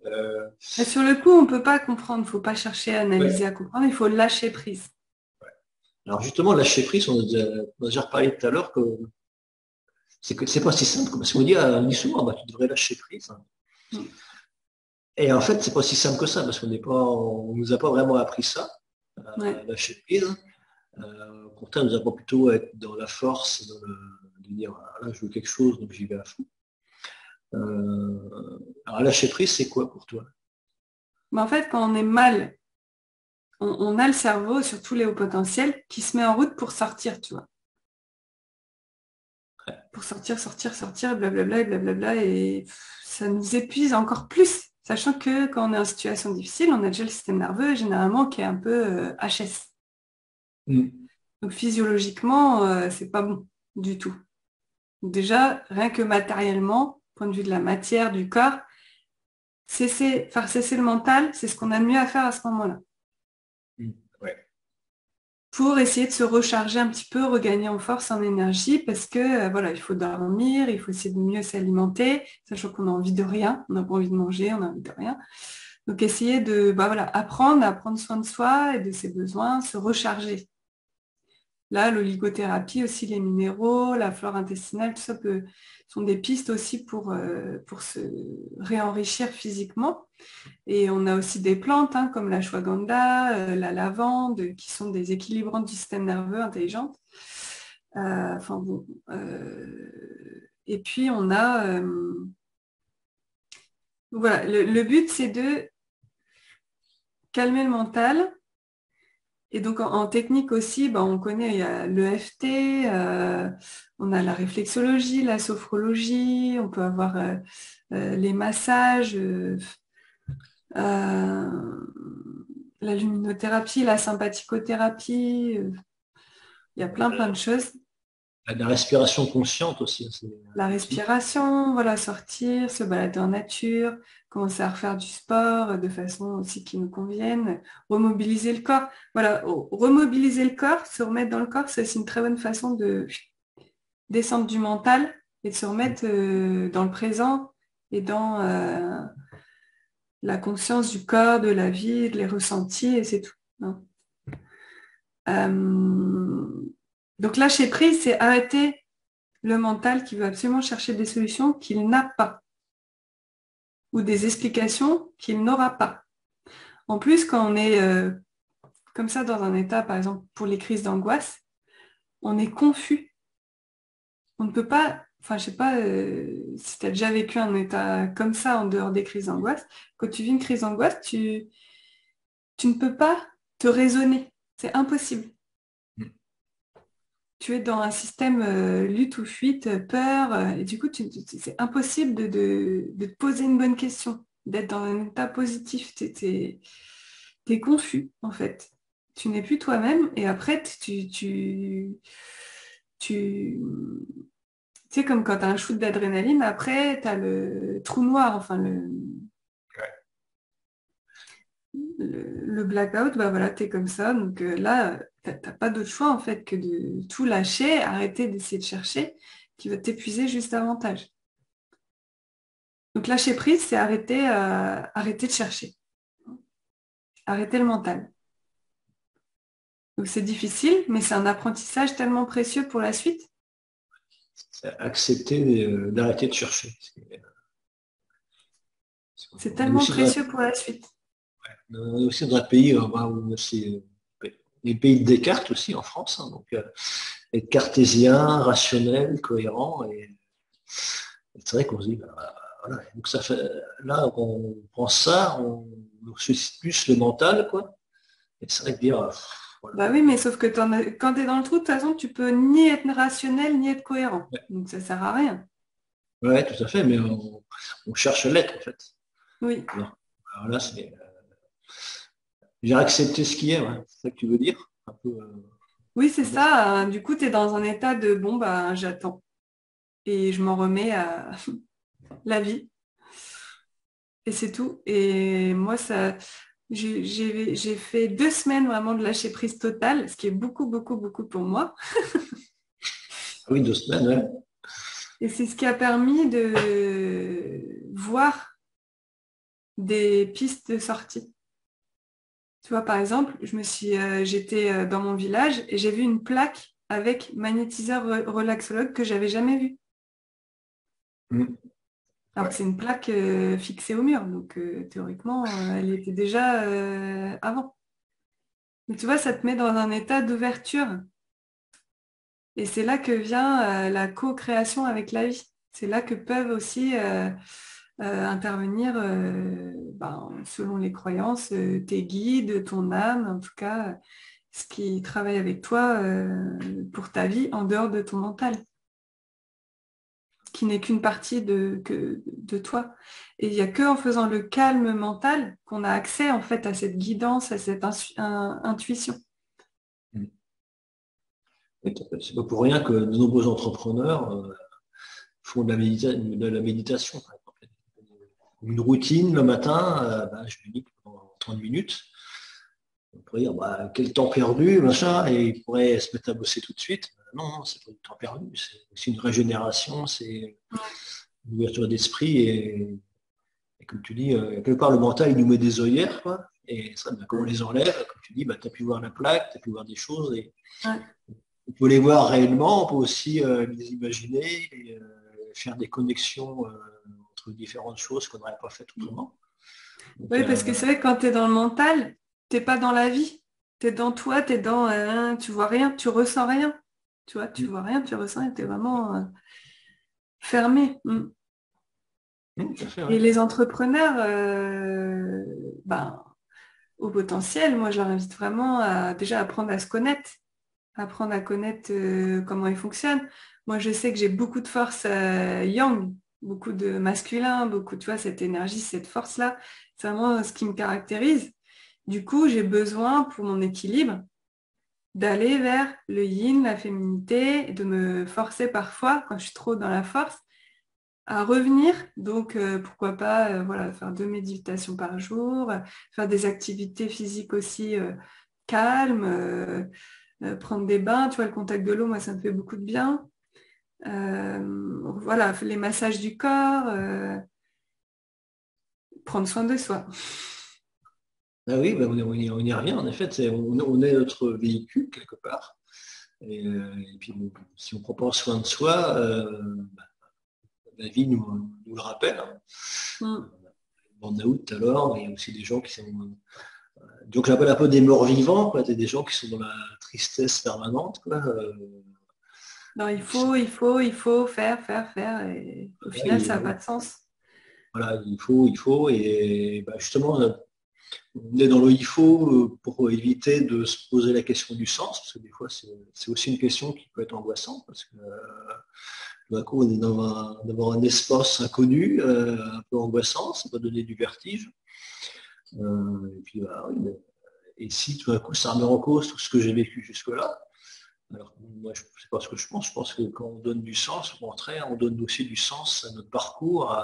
Euh, Et sur le coup, on ne peut pas comprendre, il ne faut pas chercher à analyser, ouais. à comprendre, il faut lâcher prise. Alors justement, lâcher prise, on a déjà reparlé tout à l'heure que c'est pas si simple, parce qu'on dit souvent, bah, tu devrais lâcher prise. Mm. Et en fait, c'est pas si simple que ça, parce on nous a pas vraiment appris ça, Ouais. lâcher prise. Au contraire, nous avons plutôt être dans la force, de dire, ah, là, je veux quelque chose, donc j'y vais à fond. Alors lâcher prise, c'est quoi pour toi? Mais en fait, quand on est mal, on a le cerveau, sur tous les hauts potentiels, qui se met en route pour sortir, tu vois. Pour sortir, sortir, sortir, blablabla, et blablabla, et ça nous épuise encore plus, sachant que quand on est en situation difficile, on a déjà le système nerveux, généralement, qui est un peu HS. Mm. Donc physiologiquement, c'est pas bon du tout. Donc, déjà, rien que matériellement, point de vue de la matière, du corps, faire cesser le mental, c'est ce qu'on a de mieux à faire à ce moment-là. Ouais. Pour essayer de se recharger un petit peu, regagner en force, en énergie, parce que voilà, il faut dormir, il faut essayer de mieux s'alimenter, sachant qu'on a envie de rien, on n'a pas envie de manger, on a envie de rien. Donc essayer de voilà, apprendre à prendre soin de soi et de ses besoins, se recharger. Là, l'oligothérapie aussi, les minéraux, la flore intestinale, tout ça sont des pistes aussi pour se réenrichir physiquement. Et on a aussi des plantes comme l'ashwagandha, la lavande, qui sont des équilibrants du système nerveux intelligentes. Enfin bon. Et puis on a voilà, le but c'est de calmer le mental. Et donc en technique aussi, on connaît il y a l'EFT, on a la réflexologie, la sophrologie, on peut avoir les massages. La luminothérapie, la sympathicothérapie, il y a plein de choses. La respiration consciente aussi. La respiration, voilà, sortir, se balader en nature, commencer à refaire du sport de façon aussi qui nous convienne, remobiliser le corps. Voilà, remobiliser le corps, se remettre dans le corps, c'est aussi une très bonne façon de descendre du mental et de se remettre dans le présent et dans la conscience du corps, de la vie, de les ressentis, et c'est tout. Donc lâcher prise, c'est arrêter le mental qui veut absolument chercher des solutions qu'il n'a pas ou des explications qu'il n'aura pas. En plus, quand on est comme ça dans un état, par exemple pour les crises d'angoisse, on est confus. On ne peut pas, enfin je sais pas si tu as déjà vécu un état comme ça en dehors des crises d'angoisse. Quand tu vis une crise d'angoisse, tu ne peux pas te raisonner. C'est impossible. Tu es dans un système lutte ou fuite, peur, et du coup, c'est impossible de te poser une bonne question, d'être dans un état positif. Tu es confus, en fait. Tu n'es plus toi-même, et après, tu sais, comme quand tu as un shoot d'adrénaline, après, tu as le trou noir, enfin, le blackout, voilà, tu es comme ça. Donc là, tu n'as pas d'autre choix en fait que de tout lâcher, arrêter d'essayer de chercher, qui va t'épuiser juste davantage. Donc lâcher prise, c'est arrêter de chercher, arrêter le mental. Donc c'est difficile, mais c'est un apprentissage tellement précieux pour la suite. C'est accepter d'arrêter de chercher. C'est tellement précieux pour la suite. On est aussi dans un pays où c'est les pays de Descartes aussi en France, donc être cartésien, rationnel, cohérent. Et c'est vrai qu'on se dit, voilà. Donc ça fait, là, on prend ça, on suscite plus le mental, quoi. Et c'est vrai que dire, voilà. Bah oui, mais sauf que quand tu es dans le trou, de toute façon, tu peux ni être rationnel, ni être cohérent. Ouais. Donc ça sert à rien. Ouais, tout à fait, mais on cherche à l'être, en fait. Oui. Alors là, c'est j'ai accepté ce qui est, ouais. C'est ça que tu veux dire un peu, Oui, c'est ça. Du coup, tu es dans un état de bon, j'attends. Et je m'en remets à la vie. Et c'est tout. Et moi, j'ai fait 2 semaines vraiment de lâcher prise totale, ce qui est beaucoup, beaucoup, beaucoup pour moi. Ah oui, 2 semaines, ouais. Et c'est ce qui a permis de voir des pistes de sortie. Tu vois, par exemple, j'étais dans mon village et j'ai vu une plaque avec magnétiseur relaxologue que j'avais jamais vu. Alors Ouais. que c'est une plaque fixée au mur, donc théoriquement, elle était déjà avant. Mais tu vois, ça te met dans un état d'ouverture. Et c'est là que vient la co-création avec la vie. C'est là que peuvent aussi intervenir, selon les croyances, tes guides, ton âme, en tout cas, ce qui travaille avec toi pour ta vie en dehors de ton mental, qui n'est qu'une partie de toi. Et il n'y a qu'en faisant le calme mental qu'on a accès en fait à cette guidance, à cette intuition. C'est pas pour rien que de nombreux entrepreneurs font de la méditation, par exemple. Une routine le matin, je médite pendant 30 minutes. On pourrait dire, bah, quel temps perdu, machin, et il pourrait se mettre à bosser tout de suite. Non, c'est pas du temps perdu, c'est aussi une régénération, c'est une ouverture d'esprit, et comme tu dis, quelque part, le mental, il nous met des œillères, quoi. Et ça, ben, quand on les enlève, comme tu dis, ben, tu as pu voir la plaque, tu as pu voir des choses, et Ouais. on peut les voir réellement, on peut aussi les imaginer, et faire des connexions entre différentes choses qu'on n'aurait pas faites autrement. Donc, Oui, parce que c'est vrai que quand tu es dans le mental, t'es pas dans la vie. Tu es dans toi, tu es dans tu vois rien, tu ressens rien. Tu vois, tu vois rien, tu ressens rien, tu es vraiment fermé. Mm. tout à fait, ouais. Et les entrepreneurs, ben, au potentiel, moi je leur invite vraiment à déjà apprendre à se connaître, apprendre à connaître comment ils fonctionnent. Moi je sais que j'ai beaucoup de force yang, beaucoup de masculin, beaucoup, tu vois, cette énergie, cette force-là, c'est vraiment ce qui me caractérise. Du coup, j'ai besoin pour mon équilibre d'aller vers le yin, la féminité, et de me forcer parfois, quand je suis trop dans la force, à revenir. Donc, pourquoi pas voilà, faire 2 méditations par jour, faire des activités physiques aussi calmes, prendre des bains. Tu vois, le contact de l'eau, moi, ça me fait beaucoup de bien. Voilà, les massages du corps, prendre soin de soi. Ah oui, ben, on y revient, en effet, on est notre véhicule quelque part. Et puis, si on prend pas soin de soi, la vie nous le rappelle, hein. Mm. Burn-out alors, mais il y a aussi des gens qui sont. Donc j'appelle un peu des morts vivants, quoi. Des gens qui sont dans la tristesse permanente, quoi. Non, Qui sont- il faut faire, faire, faire. Et au voilà, final, ça n'a pas de sens. voilà, il faut, et bah, justement, on est dans le il faut pour éviter de se poser la question du sens, parce que des fois c'est aussi une question qui peut être angoissante, parce que tout d'un coup on est dans un espace inconnu, un peu angoissant, ça peut donner du vertige. Et puis, bah, oui, et si tout d'un coup ça remet en cause tout ce que j'ai vécu jusque-là, alors moi je sais pas ce que je pense que quand on donne du sens, au contraire, on donne aussi du sens à notre parcours.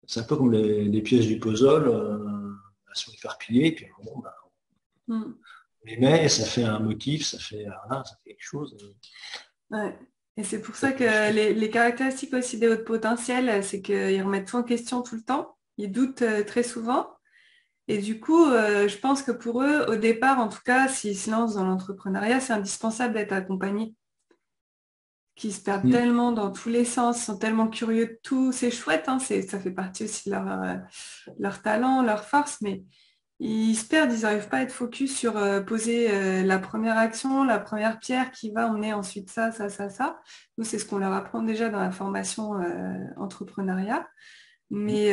C'est un peu comme les pièces du puzzle, elles sont éparpillées, puis bon, bah, Mm. on les met, et ça fait un motif, ça fait, voilà, ça fait quelque chose. Ouais. Et c'est pour Ça ça peut que acheter. les caractéristiques aussi des hauts potentiels, c'est qu'ils remettent tout en question tout le temps. Ils doutent très souvent. Et du coup, je pense que pour eux, au départ, en tout cas, s'ils se lancent dans l'entrepreneuriat, c'est indispensable d'être accompagnés, qui se perdent Mm. tellement dans tous les sens, sont tellement curieux de tout. C'est chouette, hein, ça fait partie aussi de leur talent, leur force, mais ils se perdent, ils n'arrivent pas à être focus sur poser la première action, la première pierre qui va emmener ensuite ça, ça, ça, ça. Nous, c'est ce qu'on leur apprend déjà dans la formation entrepreneuriat. Mais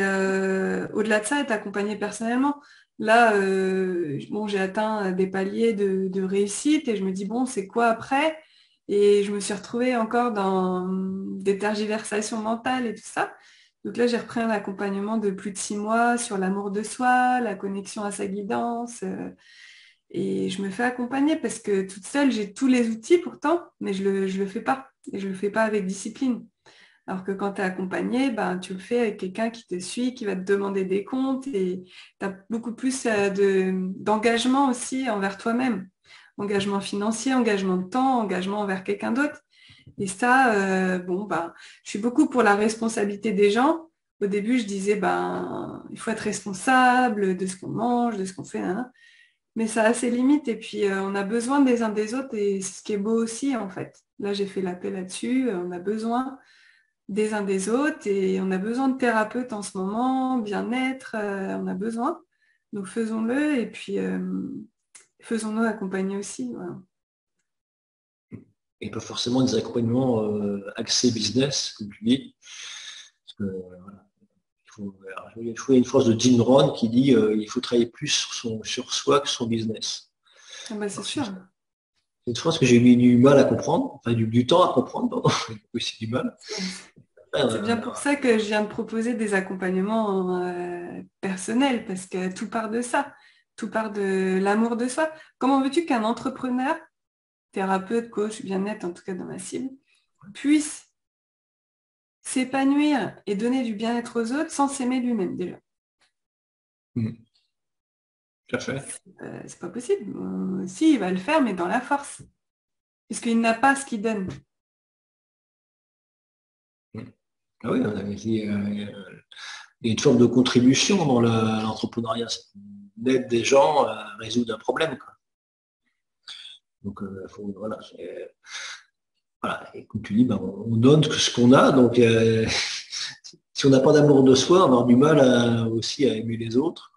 au-delà de ça, être accompagné personnellement. Là, bon, j'ai atteint des paliers de réussite et je me dis, bon, c'est quoi après? Et je me suis retrouvée encore dans des tergiversations mentales et tout ça. Donc là, j'ai repris un accompagnement de plus de 6 mois sur l'amour de soi, la connexion à sa guidance. Et je me fais accompagner parce que toute seule, j'ai tous les outils pourtant, mais je le fais pas. Et je le fais pas avec discipline. Alors que quand tu es accompagné, ben, tu le fais avec quelqu'un qui te suit, qui va te demander des comptes et tu as beaucoup plus d'engagement aussi envers toi-même. Engagement financier, engagement de temps, engagement envers quelqu'un d'autre. Et ça, bon, ben, je suis beaucoup pour la responsabilité des gens. Au début, je disais, ben, il faut être responsable de ce qu'on mange, de ce qu'on fait, hein. Mais ça a ses limites. Et puis, on a besoin des uns des autres et c'est ce qui est beau aussi, en fait. Là, j'ai fait l'appel là-dessus. On a besoin des uns des autres et on a besoin de thérapeutes en ce moment, bien-être, on a besoin. Donc faisons-le et puis faisons-nous accompagner aussi. Voilà. Et pas forcément des accompagnements axés business, comme tu dis. Parce que, voilà, il faut une phrase de Jim Rohn qui dit il faut travailler plus sur soi que son business. Ah bah, c'est Alors, sûr. c'est une phrase que j'ai eu du mal à comprendre, enfin du temps à comprendre, pardon. Oui, c'est du mal. C'est bien pour ça que je viens de proposer des accompagnements personnels parce que tout part de ça. Tout part de l'amour de soi. Comment veux-tu qu'un entrepreneur, thérapeute, coach, bien-être, en tout cas dans ma cible, puisse s'épanouir et donner du bien-être aux autres sans s'aimer lui-même déjà? Mm. Tout à fait. C'est pas possible. Si, il va le faire, mais dans la force. Parce qu'il n'a pas ce qu'il donne. Ah oui, il y a une forme de contribution dans l'entrepreneuriat. On aide des gens à résoudre un problème, quoi. Donc, voilà, voilà. Et comme tu dis, ben, on donne ce qu'on a. Donc, si on n'a pas d'amour de soi, on aura du mal aussi à aimer les autres.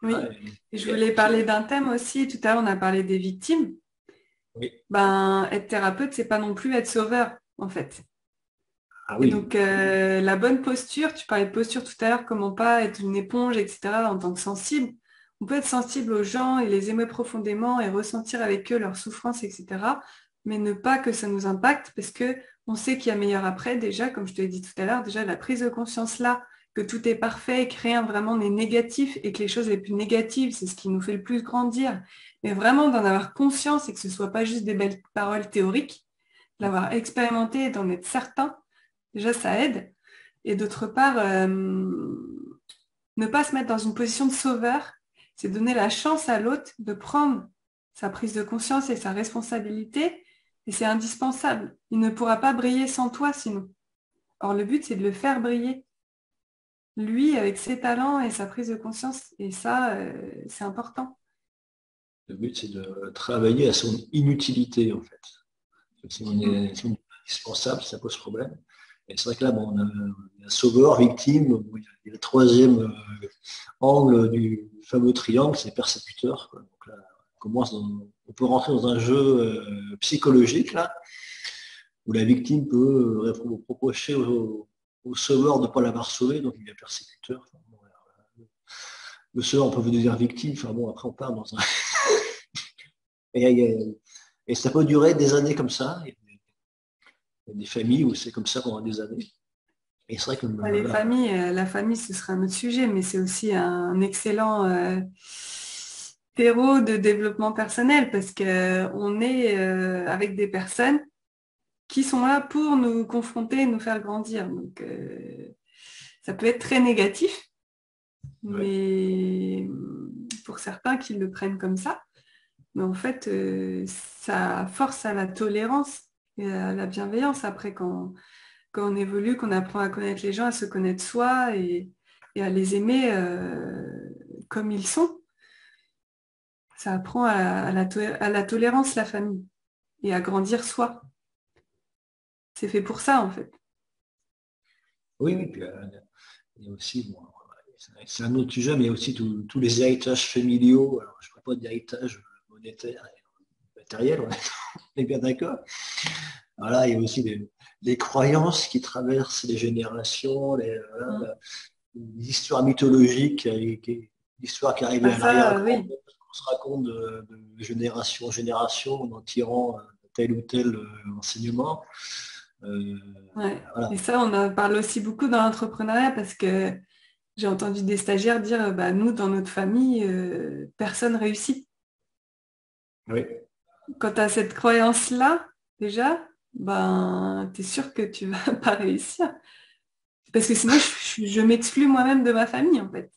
Oui. Voilà, Et je voulais parler d'un thème aussi. Tout à l'heure, on a parlé des victimes. oui. Ben, être thérapeute, c'est pas non plus être sauveur, en fait. Ah Et oui, donc, la bonne posture, tu parlais de posture tout à l'heure, comment pas être une éponge, etc., en tant que sensible. On peut être sensible aux gens et les aimer profondément et ressentir avec eux leurs souffrances, etc., mais ne pas que ça nous impacte parce que on sait qu'il y a meilleur après, déjà, comme je te l'ai dit tout à l'heure, déjà la prise de conscience là, que tout est parfait, que rien vraiment n'est négatif et que les choses les plus négatives, c'est ce qui nous fait le plus grandir. Mais vraiment d'en avoir conscience et que ce soit pas juste des belles paroles théoriques, d'avoir expérimenté et d'en être certain. Déjà, ça aide. Et d'autre part, ne pas se mettre dans une position de sauveur, c'est donner la chance à l'autre de prendre sa prise de conscience et sa responsabilité. Et c'est indispensable. Il ne pourra pas briller sans toi sinon. Or, le but, c'est de le faire briller. Lui, avec ses talents et sa prise de conscience. Et ça, c'est important. le but, c'est de travailler à son inutilité, en fait. Si on est indispensable, ça pose problème. Et c'est vrai que là, bon, on a un sauveur, victime, bon, il y a le troisième angle du fameux triangle, c'est persécuteur, quoi. Donc là, on peut rentrer dans un jeu psychologique, là, où la victime peut reprocher au sauveur de ne pas l'avoir sauvé, donc il est persécuteur. Enfin, bon, le sauveur, on peut devenir victime, enfin bon, après on part dans un... et, et ça peut durer des années comme ça. Il y a des familles où c'est comme ça pendant des années. Et c'est vrai que Les là, familles, la famille, ce sera un autre sujet, mais c'est aussi un excellent terreau de développement personnel parce qu'on est avec des personnes qui sont là pour nous confronter et nous faire grandir. Donc, ça peut être très négatif, ouais, mais pour certains qui le prennent comme ça, mais en fait, ça force à la tolérance et à la bienveillance après quand on évolue, qu'on apprend à connaître les gens, à se connaître soi et à les aimer comme ils sont. Ça apprend à la tolérance, la famille, et à grandir soi. C'est fait pour ça, en fait. oui, oui, puis il y a aussi, bon, c'est un autre sujet, mais il y a aussi tous les héritages familiaux. Alors, je ne parle pas d'héritage monétaire et matériel, on est bien d'accord. Voilà, il y a aussi les croyances qui traversent les générations, voilà, Mm. les histoires mythologiques, l'histoire qui arrivait Ah à ça, l'arrière-grand, oui. on se raconte de génération en génération en tirant tel ou tel enseignement. Euh, Ouais. voilà. Et ça, on en parle aussi beaucoup dans l'entrepreneuriat parce que j'ai entendu des stagiaires dire, bah, nous, dans notre famille, personne réussit. Oui, Quand tu as cette croyance-là, déjà, ben, tu es sûr que tu vas pas réussir. Parce que sinon, je m'exclus moi-même de ma famille, en fait.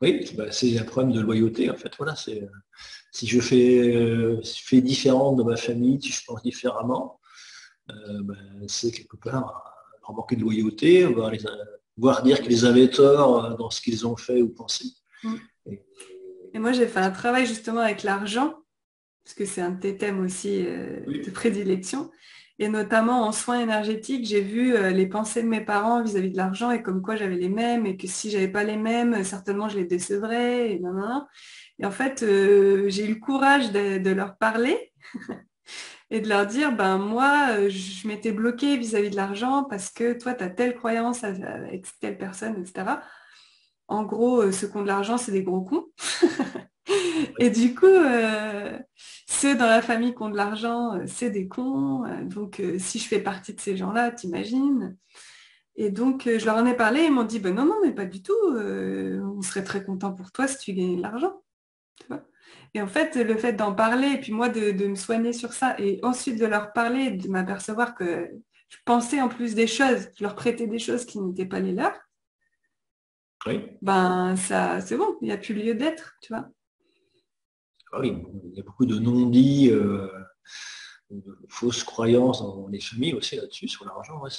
oui, bah, c'est un problème de loyauté en fait. Voilà, si je fais différent de ma famille, si je pense différemment, ben, c'est quelque part leur manquer de loyauté, voire dire qu'ils avaient tort dans ce qu'ils ont fait ou pensé. Mm. Et, Et moi, j'ai fait un travail justement avec l'argent, parce que c'est un de tes thèmes aussi de oui, prédilection. Et notamment en soins énergétiques, j'ai vu les pensées de mes parents vis-à-vis de l'argent et comme quoi j'avais les mêmes et que si j'avais pas les mêmes, certainement je les décevrais. Et, nanana. Et en fait, j'ai eu le courage de leur parler et de leur dire, ben moi, je m'étais bloquée vis-à-vis de l'argent parce que toi, tu as telle croyance avec telle personne, etc. En gros, ceux qui ont de l'argent, c'est des gros cons. Et du coup, ceux dans la famille qui ont de l'argent, c'est des cons. Donc, si je fais partie de ces gens-là, t'imagines. Et donc, je leur en ai parlé, ils m'ont dit, ben non, non, mais pas du tout. On serait très content pour toi si tu gagnais de l'argent. Tu vois. Et en fait, le fait d'en parler, et puis moi de me soigner sur ça, et ensuite de leur parler, de m'apercevoir que je pensais en plus des choses, je leur prêtais des choses qui n'étaient pas les leurs, oui, ben ça, c'est bon, il n'y a plus lieu d'être, tu vois. Ah oui, il y a beaucoup de non-dits, de fausses croyances dans les familles aussi là-dessus, sur l'argent. Ouais,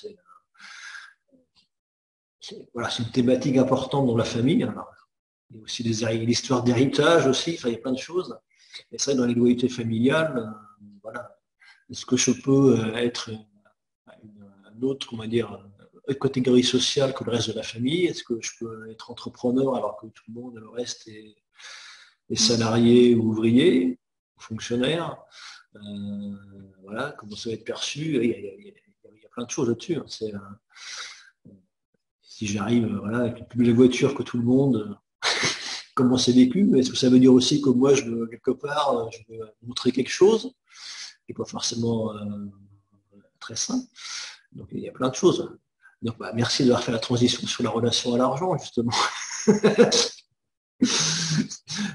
voilà, c'est une thématique importante dans la famille. Alors, il y a aussi l'histoire d'héritage aussi, enfin, il y a plein de choses. Et ça, dans les loyautés familiales, voilà. Est-ce que je peux être un autre, comment dire, une catégorie sociale que le reste de la famille? Est-ce que je peux être entrepreneur alors que tout le monde, le reste est salarié ou ouvrier, ou fonctionnaire? Voilà, comment ça va être perçu? Il y a plein de choses là-dessus. Hein. Si j'arrive voilà, avec une plus belle voiture que tout le monde, comment c'est vécu? Est-ce que ça veut dire aussi que moi, quelque part, je veux montrer quelque chose qui n'est pas forcément très sain? Donc il y a plein de choses. Donc merci d'avoir fait la transition sur la relation à l'argent, justement.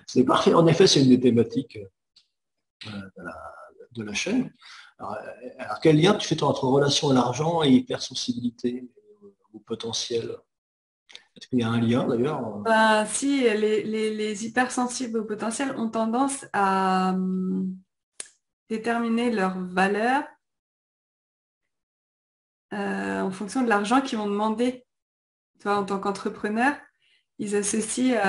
C'est parfait. En effet, c'est une des thématiques de la chaîne. Alors, quel lien tu fais entre relation à l'argent et hypersensibilité au potentiel? Est-ce qu'il y a un lien d'ailleurs? Ben, si les hypersensibles au potentiel ont tendance à déterminer leurs valeurs en fonction de l'argent qu'ils vont demander. Tu vois, en tant qu'entrepreneur, ils associent,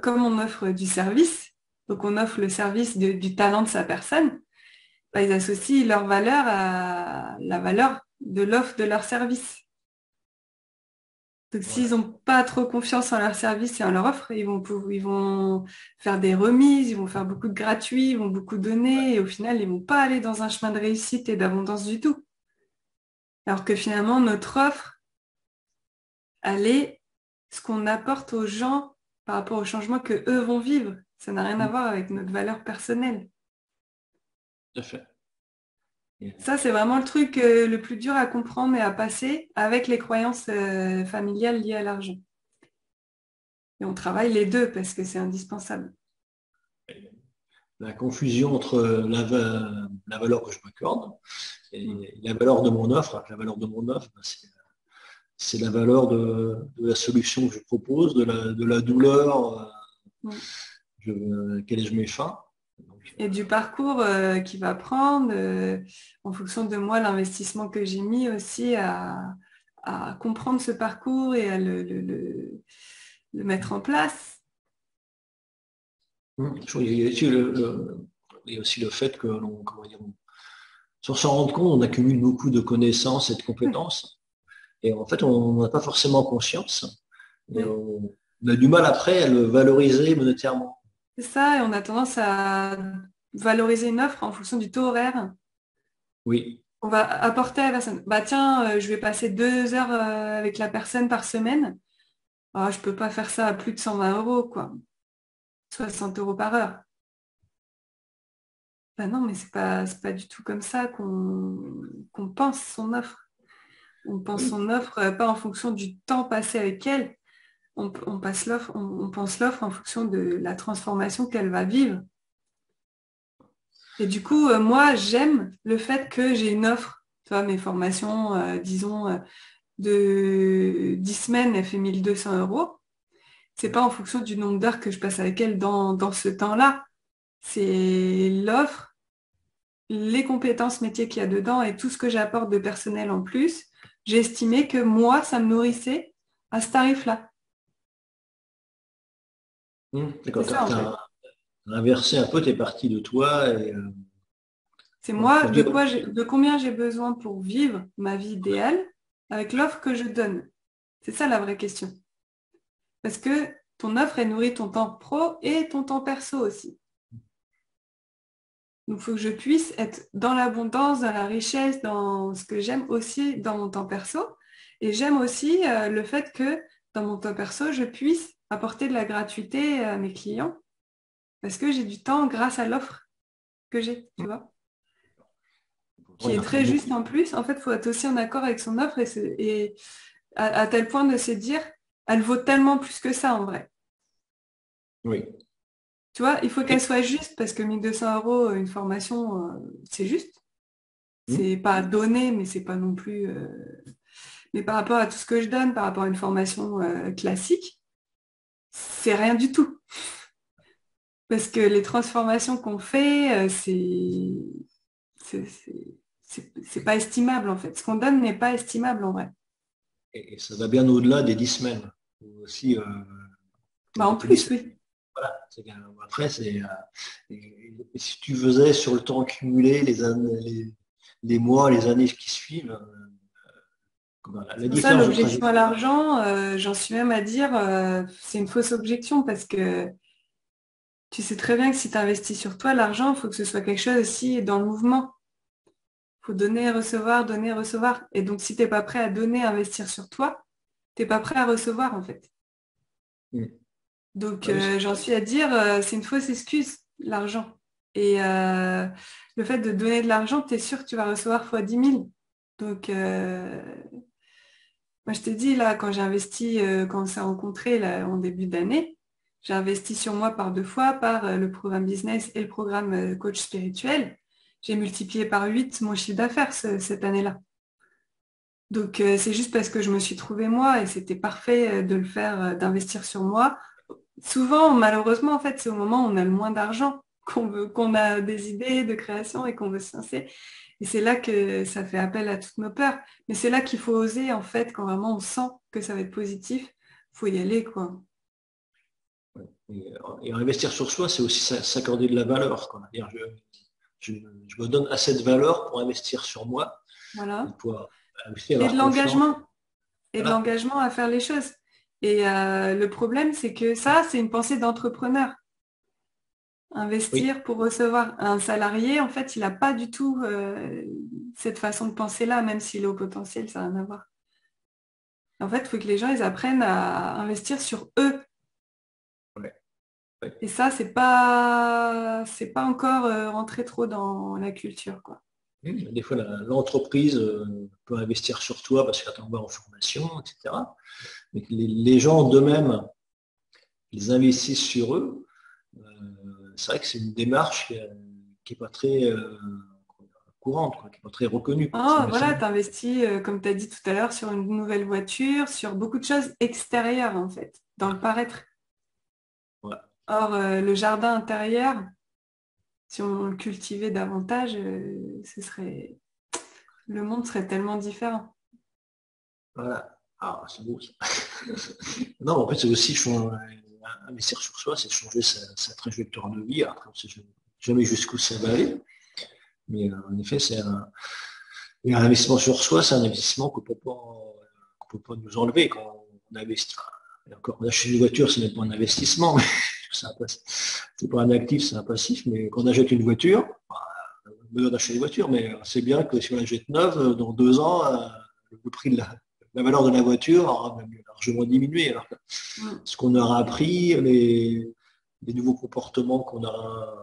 comme on offre du service, donc on offre le service du talent de sa personne, ben, ils associent leur valeur à la valeur de l'offre de leur service. Donc s'ils Ouais. n'ont pas trop confiance en leur service et en leur offre, ils vont faire des remises, ils vont faire beaucoup de gratuits, ils vont beaucoup donner, et au final, ils ne vont pas aller dans un chemin de réussite et d'abondance du tout. Alors que finalement, notre offre, elle est ce qu'on apporte aux gens par rapport au changement que eux vont vivre. Ça n'a rien à voir avec notre valeur personnelle. Tout à fait. Ça, c'est vraiment le truc le plus dur à comprendre et à passer avec les croyances familiales liées à l'argent. Et on travaille les deux parce que c'est indispensable. La confusion entre la valeur que je m'accorde Mm. et la valeur de mon offre. La valeur de mon offre, ben, c'est la valeur de la solution que je propose, de la douleur Mm. à laquelle je mets fin. Donc, Et du parcours qu'il va prendre, en fonction de moi, l'investissement que j'ai mis aussi à comprendre ce parcours et à le mettre en place. il y a aussi il y a aussi le fait que comment dire, sans s'en rendre compte, on accumule beaucoup de connaissances et de Oui, compétences. Et en fait, on n'a pas forcément conscience. Et oui. on a du mal après à le valoriser monétairement. C'est ça, et on a tendance à valoriser une offre en fonction du taux horaire. Oui. On va apporter à la personne. Bah tiens, je vais passer 2 heures avec la personne par semaine. Ah, je peux pas faire ça à plus de 120 euros, quoi. 60 € par heure. Bah non, mais c'est pas du tout comme ça qu'on pense son offre. On pense Oui. son offre pas en fonction du temps passé avec elle. On pense l'offre en fonction de la transformation qu'elle va vivre. Et du coup, moi, j'aime le fait que j'ai une offre. Tu vois, mes formations, disons, de 10 semaines, elle fait 1 200 €. C'est pas en fonction du nombre d'heures que je passe avec elle dans ce temps-là. C'est l'offre, les compétences métiers qu'il y a dedans et tout ce que j'apporte de personnel en plus. J'ai estimé que moi, ça me nourrissait à ce tarif-là. C'est D'accord. Tu ça, en fait. as inversé un peu tes parties de toi et C'est quand moi, tu de combien j'ai besoin pour vivre ma vie idéale avec l'offre que je donne. C'est ça la vraie question. Parce que ton offre, elle nourrit ton temps pro et ton temps perso aussi. Donc, il faut que je puisse être dans l'abondance, dans la richesse, dans ce que j'aime aussi dans mon temps perso. Et j'aime aussi le fait que dans mon temps perso, je puisse apporter de la gratuité à mes clients parce que j'ai du temps grâce à l'offre que j'ai, tu vois, il qui y est a encore très beaucoup. juste en plus. En fait, il faut être aussi en accord avec son offre et à tel point de se dire, elle vaut tellement plus que ça en vrai. Oui. Tu vois, il faut Et- qu'elle soit juste parce que 1 200 € une formation, c'est juste. Hum, C'est pas donné, mais c'est pas non plus. Mais par rapport à tout ce que je donne, par rapport à une formation classique, c'est rien du tout. Parce que les transformations qu'on fait, c'est pas estimable en fait. Ce qu'on donne n'est pas estimable en vrai. Et ça va bien au-delà des 10 semaines. Aussi, Bah, en quand on dit plus, ça, oui. voilà. Après, et si tu faisais sur le temps accumulé, les années, les mois, les années qui suivent, C'est la pour ça différence de l'objection à trajectoire. l'argent, j'en suis même à dire, c'est une fausse objection parce que tu sais très bien que si tu investis sur toi, l'argent, il faut que ce soit quelque chose aussi dans le mouvement. Il faut donner, recevoir, donner, recevoir. Et donc, si tu n'es pas prêt à donner, investir sur toi, tu n'es pas prêt à recevoir en fait. Mm. Donc, Ah oui, j'en suis à dire, c'est une fausse excuse, l'argent. Et le fait de donner de l'argent, tu es sûr que tu vas recevoir fois 10 000. Donc, moi, je t'ai dit, là, quand j'ai investi, quand on s'est rencontrés là, en début d'année, j'ai investi sur moi par 2 fois, par le programme business et le programme coach spirituel. J'ai multiplié par 8 mon chiffre d'affaires cette année-là. Donc, c'est juste parce que je me suis trouvée moi et c'était parfait de le faire, d'investir sur moi. Souvent, malheureusement, en fait, c'est au moment où on a le moins d'argent qu'on a des idées de création et qu'on veut se lancer. Et c'est là que ça fait appel à toutes nos peurs. Mais c'est là qu'il faut oser, en fait, quand vraiment on sent que ça va être positif, faut y aller, quoi. et investir sur soi, c'est aussi s'accorder de la valeur, quoi. C'est-à-dire, je me donne assez de valeur pour investir sur moi et Voilà. pour aussi Et avoir de confiance. l'engagement. Et de Voilà. l'engagement à faire les choses. Et le problème, c'est que ça, c'est une pensée d'entrepreneur. Oui, Investir pour recevoir un salarié, en fait, il n'a pas du tout cette façon de penser-là, même s'il est au potentiel, ça n'a rien à voir. En fait, il faut que les gens ils apprennent à investir sur eux. ouais, ouais. Et ça, c'est pas encore rentré trop dans la culture, quoi. Des fois, l'entreprise peut investir sur toi parce qu'elle t'envoie en formation, etc. Mais que les gens d'eux-mêmes, ils investissent sur eux. C'est vrai que c'est une démarche qui n'est pas très courante, quoi, qui n'est pas très reconnue. Oh, voilà, tu investis, comme tu as dit tout à l'heure, sur une nouvelle voiture, sur beaucoup de choses extérieures, en fait, dans le paraître. Ouais. Or, le jardin intérieur, si on le cultivait davantage, le monde serait tellement différent. Voilà. Ah, c'est beau ça. Non, en fait, c'est aussi investir sur soi, c'est changer sa trajectoire de vie. Après, on ne sait jamais jusqu'où ça va aller. Mais en effet, et un investissement sur soi, c'est un investissement qu'on peut pas nous enlever quand on investit. Et encore, on achète une voiture, ce n'est pas un investissement, mais c'est pas un actif, c'est un passif. Mais quand on achète une voiture, on a besoin d'acheter une voiture, mais c'est bien que si on l'achète neuve, dans 2 ans, le prix de la valeur de la voiture aura même largement diminué. Alors que Mm. ce qu'on aura appris, les nouveaux comportements qu'on a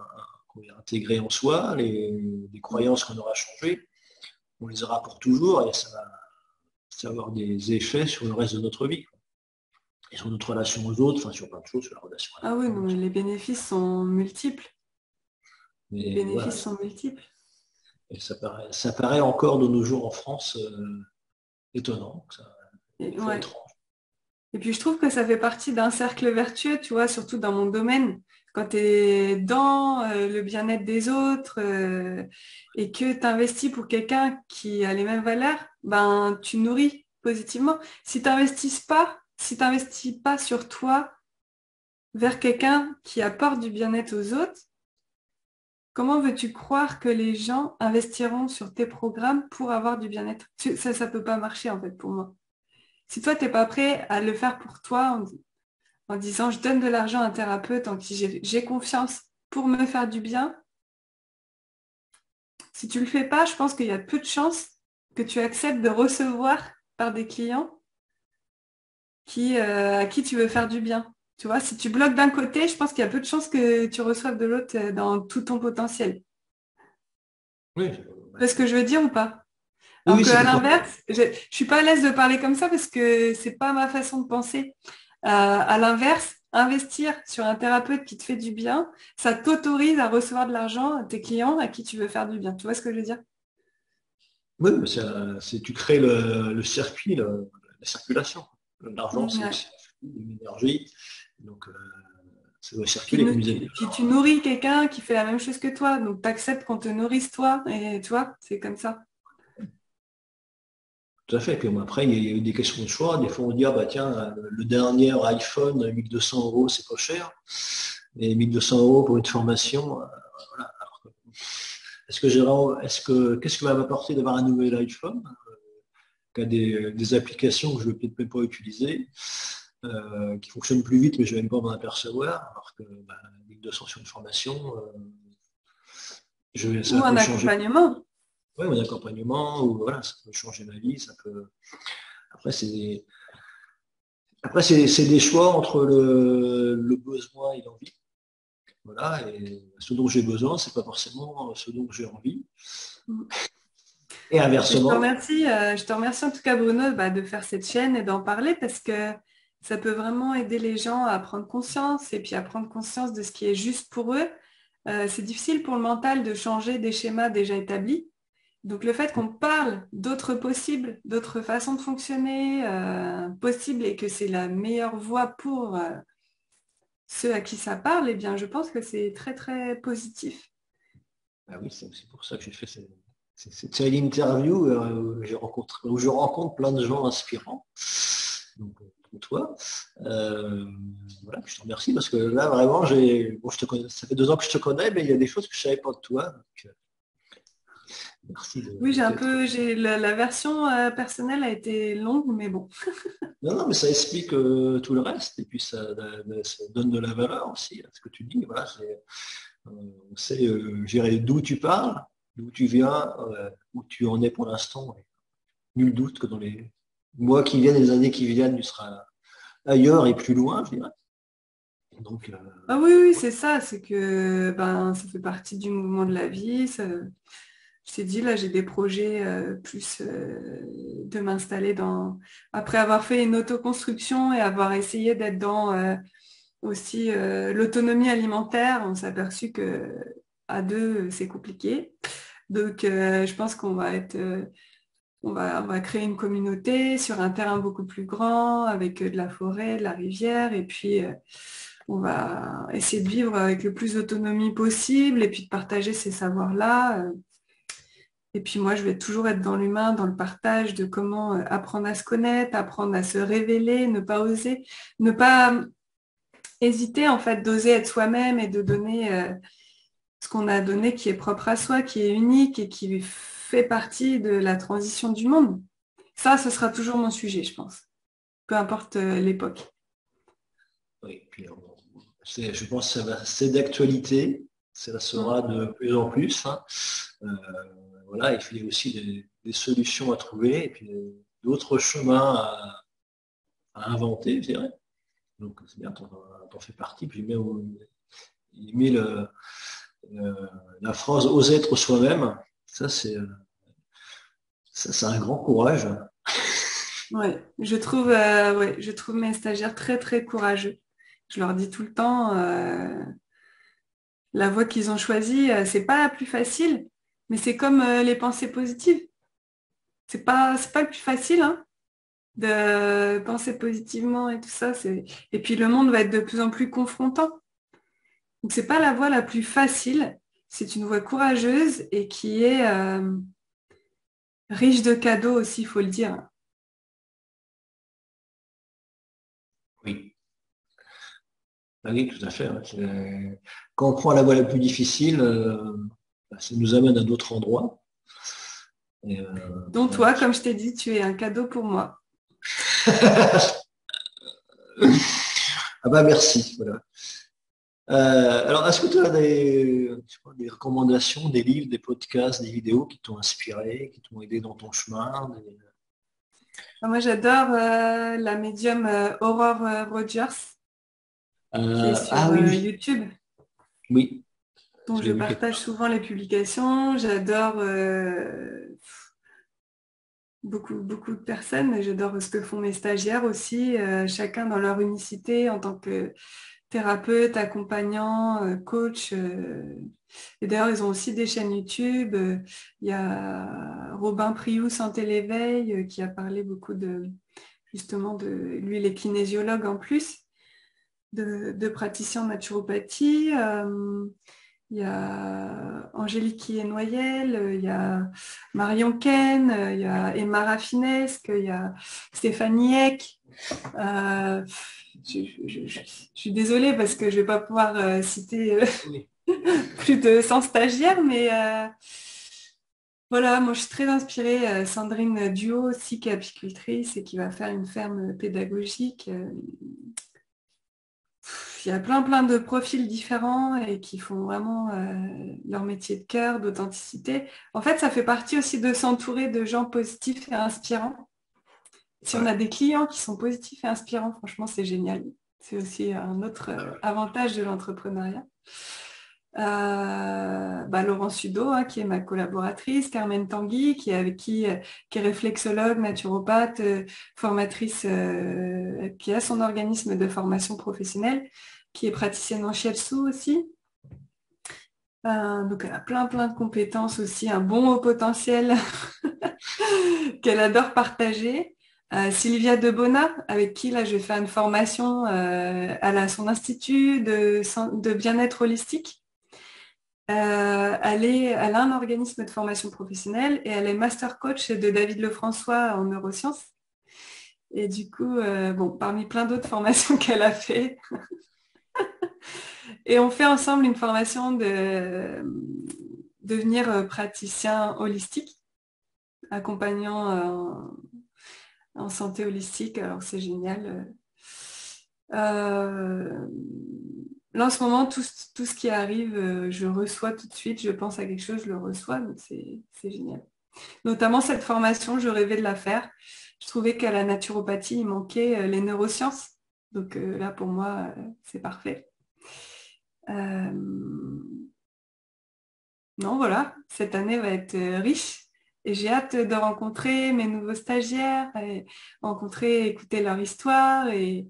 intégrés en soi, les Mm. croyances qu'on aura changées, on les aura pour toujours et ça va avoir des effets sur le reste de notre vie. Et sur notre relation aux autres, enfin sur plein de choses, sur la relation à Ah oui, non, l'argent. mais les bénéfices sont multiples. Les Mais voilà, bénéfices sont multiples. et ça paraît encore de nos jours en France étonnant, des fois Ouais. étrange. Et puis je trouve que ça fait partie d'un cercle vertueux, tu vois, surtout dans mon domaine. Quand tu es dans le bien-être des autres et que tu investis pour quelqu'un qui a les mêmes valeurs, ben tu nourris positivement. Si tu n'investis pas sur toi vers quelqu'un qui apporte du bien-être aux autres, comment veux-tu croire que les gens investiront sur tes programmes pour avoir du bien-être? Ça peut pas marcher en fait pour moi. Si toi, tu n'es pas prêt à le faire pour toi en disant je donne de l'argent à un thérapeute en qui j'ai confiance pour me faire du bien, si tu ne le fais pas, je pense qu'il y a peu de chances que tu acceptes de recevoir par des clients à qui tu veux faire du bien. Tu vois, si tu bloques d'un côté, je pense qu'il y a peu de chances que tu reçoives de l'autre dans tout ton potentiel. Oui, Tu vois ce que je veux dire ou pas? Alors oui, c'est qu'à complètement. l'inverse, je ne suis pas à l'aise de parler comme ça parce que c'est pas ma façon de penser. À l'inverse, investir sur un thérapeute qui te fait du bien, ça t'autorise à recevoir de l'argent à tes clients à qui tu veux faire du bien. Tu vois ce que je veux dire? Oui, mais tu crées le circuit, la circulation. L'argent, c'est Ouais. aussi une énergie. Donc, Ça doit circuler comme ils Puis tu nourris quelqu'un qui fait la même chose que toi, donc tu acceptes qu'on te nourrisse toi, et tu vois, c'est comme ça. Tout à fait. Puis bon, après, il y a eu des questions de choix. Des fois, on dit, ah bah tiens, le dernier iPhone, 1200 €, c'est pas cher. Et 1200 € pour une formation, voilà. Qu'est-ce que va m'apporter d'avoir un nouvel iPhone, qui a des applications que je ne vais peut-être même pas utiliser, qui fonctionnent plus vite, mais je ne vais même pas m'en apercevoir, alors que 1200 sur une formation, Ou ça un peut changer. accompagnement. Ouais, mon accompagnement, ou voilà, ça peut changer ma vie, ça peut. Après, c'est des choix entre le besoin et l'envie. Voilà, et ce dont j'ai besoin, c'est pas forcément ce dont j'ai envie. Et inversement, Je te remercie en tout cas Bruno de faire cette chaîne et d'en parler parce que ça peut vraiment aider les gens à prendre conscience et puis à prendre conscience de ce qui est juste pour eux. C'est difficile pour le mental de changer des schémas déjà établis. Donc le fait qu'on parle d'autres possibles, d'autres façons de fonctionner possibles et que c'est la meilleure voie pour ceux à qui ça parle, eh bien je pense que c'est très très positif. ah oui, c'est aussi pour ça que j'ai fait cette série d'interviews où je rencontre plein de gens inspirants, donc, comme toi. Euh, voilà, je te remercie parce que là, vraiment, je te connais, ça fait 2 ans que je te connais, mais il y a des choses que je ne savais pas de toi. Donc, merci Oui, de t'être. la version personnelle a été longue, mais bon. Non, non, mais ça explique tout le reste et puis ça donne de la valeur aussi à ce que tu dis. Voilà, on sait d'où tu parles, d'où tu viens, où tu en es pour l'instant. Nul doute que dans les mois qui viennent, les années qui viennent, tu seras ailleurs et plus loin, je dirais. Donc, Ah oui, oui, c'est ça, c'est que ça fait partie du mouvement de la vie. Je t'ai dit, là, j'ai des projets plus de m'installer dans. Après avoir fait une autoconstruction et avoir essayé d'être dans aussi l'autonomie alimentaire, on s'est aperçu que à deux, c'est compliqué. Donc, je pense qu'on va être. On va créer une communauté sur un terrain beaucoup plus grand, avec de la forêt, de la rivière, et puis on va essayer de vivre avec le plus d'autonomie possible, et puis de partager ces savoirs-là. Et puis moi, je vais toujours être dans l'humain, dans le partage de comment apprendre à se connaître, apprendre à se révéler, ne pas oser, ne pas hésiter en fait d'oser être soi-même et de donner ce qu'on a donné qui est propre à soi, qui est unique et qui fait partie de la transition du monde. Ça, ce sera toujours mon sujet, je pense, peu importe l'époque. oui, puis, je pense que c'est d'actualité, ça Mm. sera de plus en plus, hein. Euh, voilà, il faut aussi des solutions à trouver et puis d'autres chemins à inventer, je dirais. Donc c'est bien, t'en fais partie. Puis il met la phrase oser être soi-même. Ça, c'est un grand courage. Ouais, ouais, je trouve mes stagiaires très, très courageux. Je leur dis tout le temps, la voie qu'ils ont choisie, c'est pas la plus facile, mais c'est comme les pensées positives. C'est pas le plus facile, hein, de penser positivement et tout ça. Et puis le monde va être de plus en plus confrontant. Donc c'est pas la voie la plus facile, c'est une voie courageuse et qui est riche de cadeaux aussi, il faut le dire. Oui. Ah oui, tout à fait, ouais. Quand on prend la voie la plus difficile, ça nous amène à d'autres endroits. Et, Donc voilà. toi, comme je t'ai dit, tu es un cadeau pour moi. Ah bah merci. Voilà. Alors, est-ce que tu as des recommandations, des livres, des podcasts, des vidéos qui t'ont inspiré, qui t'ont aidé dans ton chemin? Moi, j'adore la médium Aurore Rogers qui est sur Ah oui, oui, YouTube, oui, dont je je l'ai vu quelque partage part. souvent les publications. J'adore beaucoup de personnes. J'adore ce que font mes stagiaires aussi, chacun dans leur unicité en tant que thérapeute, accompagnant, coach. Et d'ailleurs, ils ont aussi des chaînes YouTube. Il y a Robin Priou, Santé l'éveil, qui a parlé beaucoup de, justement, de lui, il est kinésiologue en plus. de praticiens en naturopathie. Il y a Angélique Noyel, il y a Marion Ken, il y a Emma Raffinesque, il y a Stéphanie Eck. Je suis désolée parce que je ne vais pas pouvoir citer Oui. plus de 100 stagiaires, mais voilà, moi je suis très inspirée. Sandrine Duo aussi, qui est apicultrice et qui va faire une ferme pédagogique. Il y a plein de profils différents et qui font vraiment leur métier de cœur, d'authenticité. En fait, ça fait partie aussi de s'entourer de gens positifs et inspirants. Si on a des clients qui sont positifs et inspirants, franchement, c'est génial. C'est aussi un autre avantage de l'entrepreneuriat. Laurence Sudo, hein, qui est ma collaboratrice, Carmen Tanguy, qui est réflexologue, naturopathe, formatrice, qui a son organisme de formation professionnelle, qui est praticienne en shiatsu aussi. Donc elle a plein de compétences aussi, un bon haut potentiel qu'elle adore partager. Sylvia Debona, avec qui là je vais faire une formation, elle a son institut de bien-être holistique. Elle a un organisme de formation professionnelle et elle est master coach de David Lefrançois en neurosciences. Et du coup, parmi plein d'autres formations qu'elle a fait, et on fait ensemble une formation de devenir praticien holistique, accompagnant en santé holistique. Alors c'est génial. Là, en ce moment, tout ce qui arrive, je reçois tout de suite. Je pense à quelque chose, je le reçois. Donc, c'est génial. Notamment, cette formation, je rêvais de la faire. Je trouvais qu'à la naturopathie, il manquait les neurosciences. Donc là, pour moi, c'est parfait. Non, voilà. Cette année va être riche. Et j'ai hâte de rencontrer mes nouveaux stagiaires, et écouter leur histoire et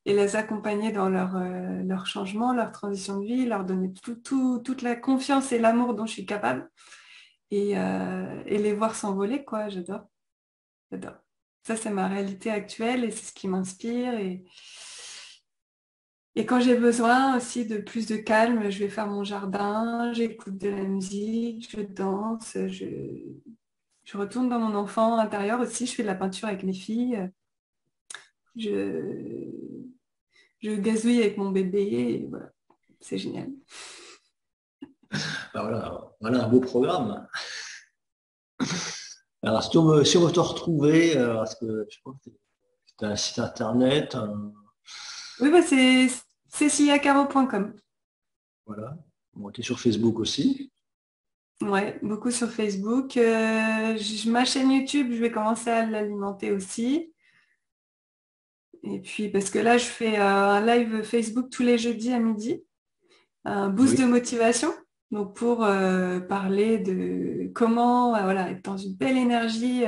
les accompagner dans leur changement, leur transition de vie, leur donner toute la confiance et l'amour dont je suis capable et les voir s'envoler, quoi. J'adore. J'adore. Ça, c'est ma réalité actuelle et c'est ce qui m'inspire. Et quand j'ai besoin aussi de plus de calme, je vais faire mon jardin, j'écoute de la musique, je danse, je retourne dans mon enfant intérieur aussi, je fais de la peinture avec mes filles, je, je gazouille avec mon bébé, et voilà, c'est génial. Voilà un beau programme. Alors, si on veut te retrouver, parce que je crois que tu as un site internet, Oui, c'est ceciliacaro.com. voilà. Bon, tu es sur Facebook aussi. Ouais, beaucoup sur Facebook. Ma chaîne YouTube, je vais commencer à l'alimenter aussi. Et puis, parce que là, je fais un live Facebook tous les jeudis à midi, un boost de Oui. motivation. Donc, pour parler de comment voilà, être dans une belle énergie,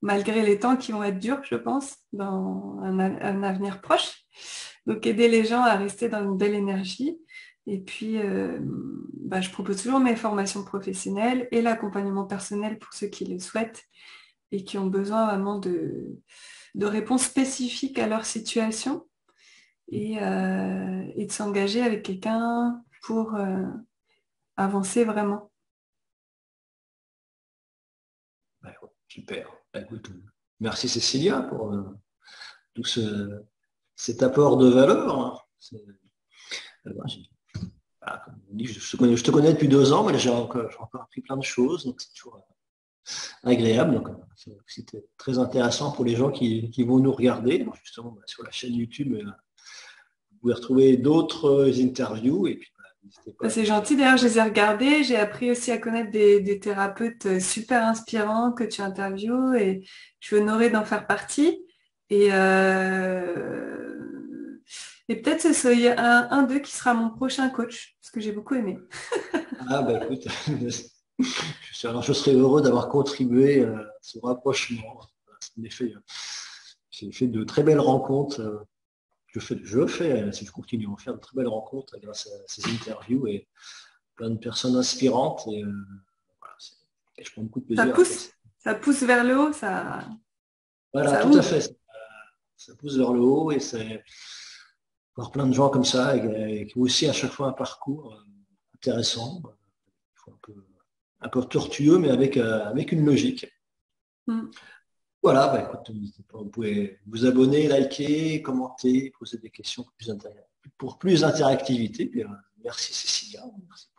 malgré les temps qui vont être durs, je pense, dans un avenir proche. Donc, aider les gens à rester dans une belle énergie. Et puis, je propose toujours mes formations professionnelles et l'accompagnement personnel pour ceux qui le souhaitent et qui ont besoin vraiment de réponses spécifiques à leur situation et de s'engager avec quelqu'un pour avancer vraiment. Super. Écoute, merci Cécilia pour tout cet apport de valeur, hein. Comme on dit, je te connais depuis 2 ans, mais j'ai encore appris plein de choses, donc c'est toujours agréable. Donc, c'était très intéressant pour les gens qui vont nous regarder. Donc, justement, sur la chaîne YouTube, vous pouvez retrouver d'autres interviews et puis n'hésitez pas. C'est gentil, d'ailleurs, je les ai regardés. J'ai appris aussi à connaître des thérapeutes super inspirants que tu interviews et je suis honorée d'en faire partie. Et, et peut-être ce sera un d'eux qui sera mon prochain coach, parce que j'ai beaucoup aimé. Écoute, je serais heureux d'avoir contribué à ce rapprochement. En effet, j'ai fait de très belles rencontres. Je fais, si je continue à en faire de très belles rencontres grâce à ces interviews et plein de personnes inspirantes. Et, voilà, et je prends beaucoup de Ça plaisir à faire ça. pousse, ça pousse vers le haut, Voilà, ça tout à ouvre. fait. Ça pousse vers le haut et c'est voir plein de gens comme ça et qui ont aussi à chaque fois un parcours intéressant, un peu tortueux, mais avec une logique. Mm. Voilà, bah, écoute, vous pouvez vous abonner, liker, commenter, poser des questions pour plus d'interactivité. Merci Cécilia. Merci.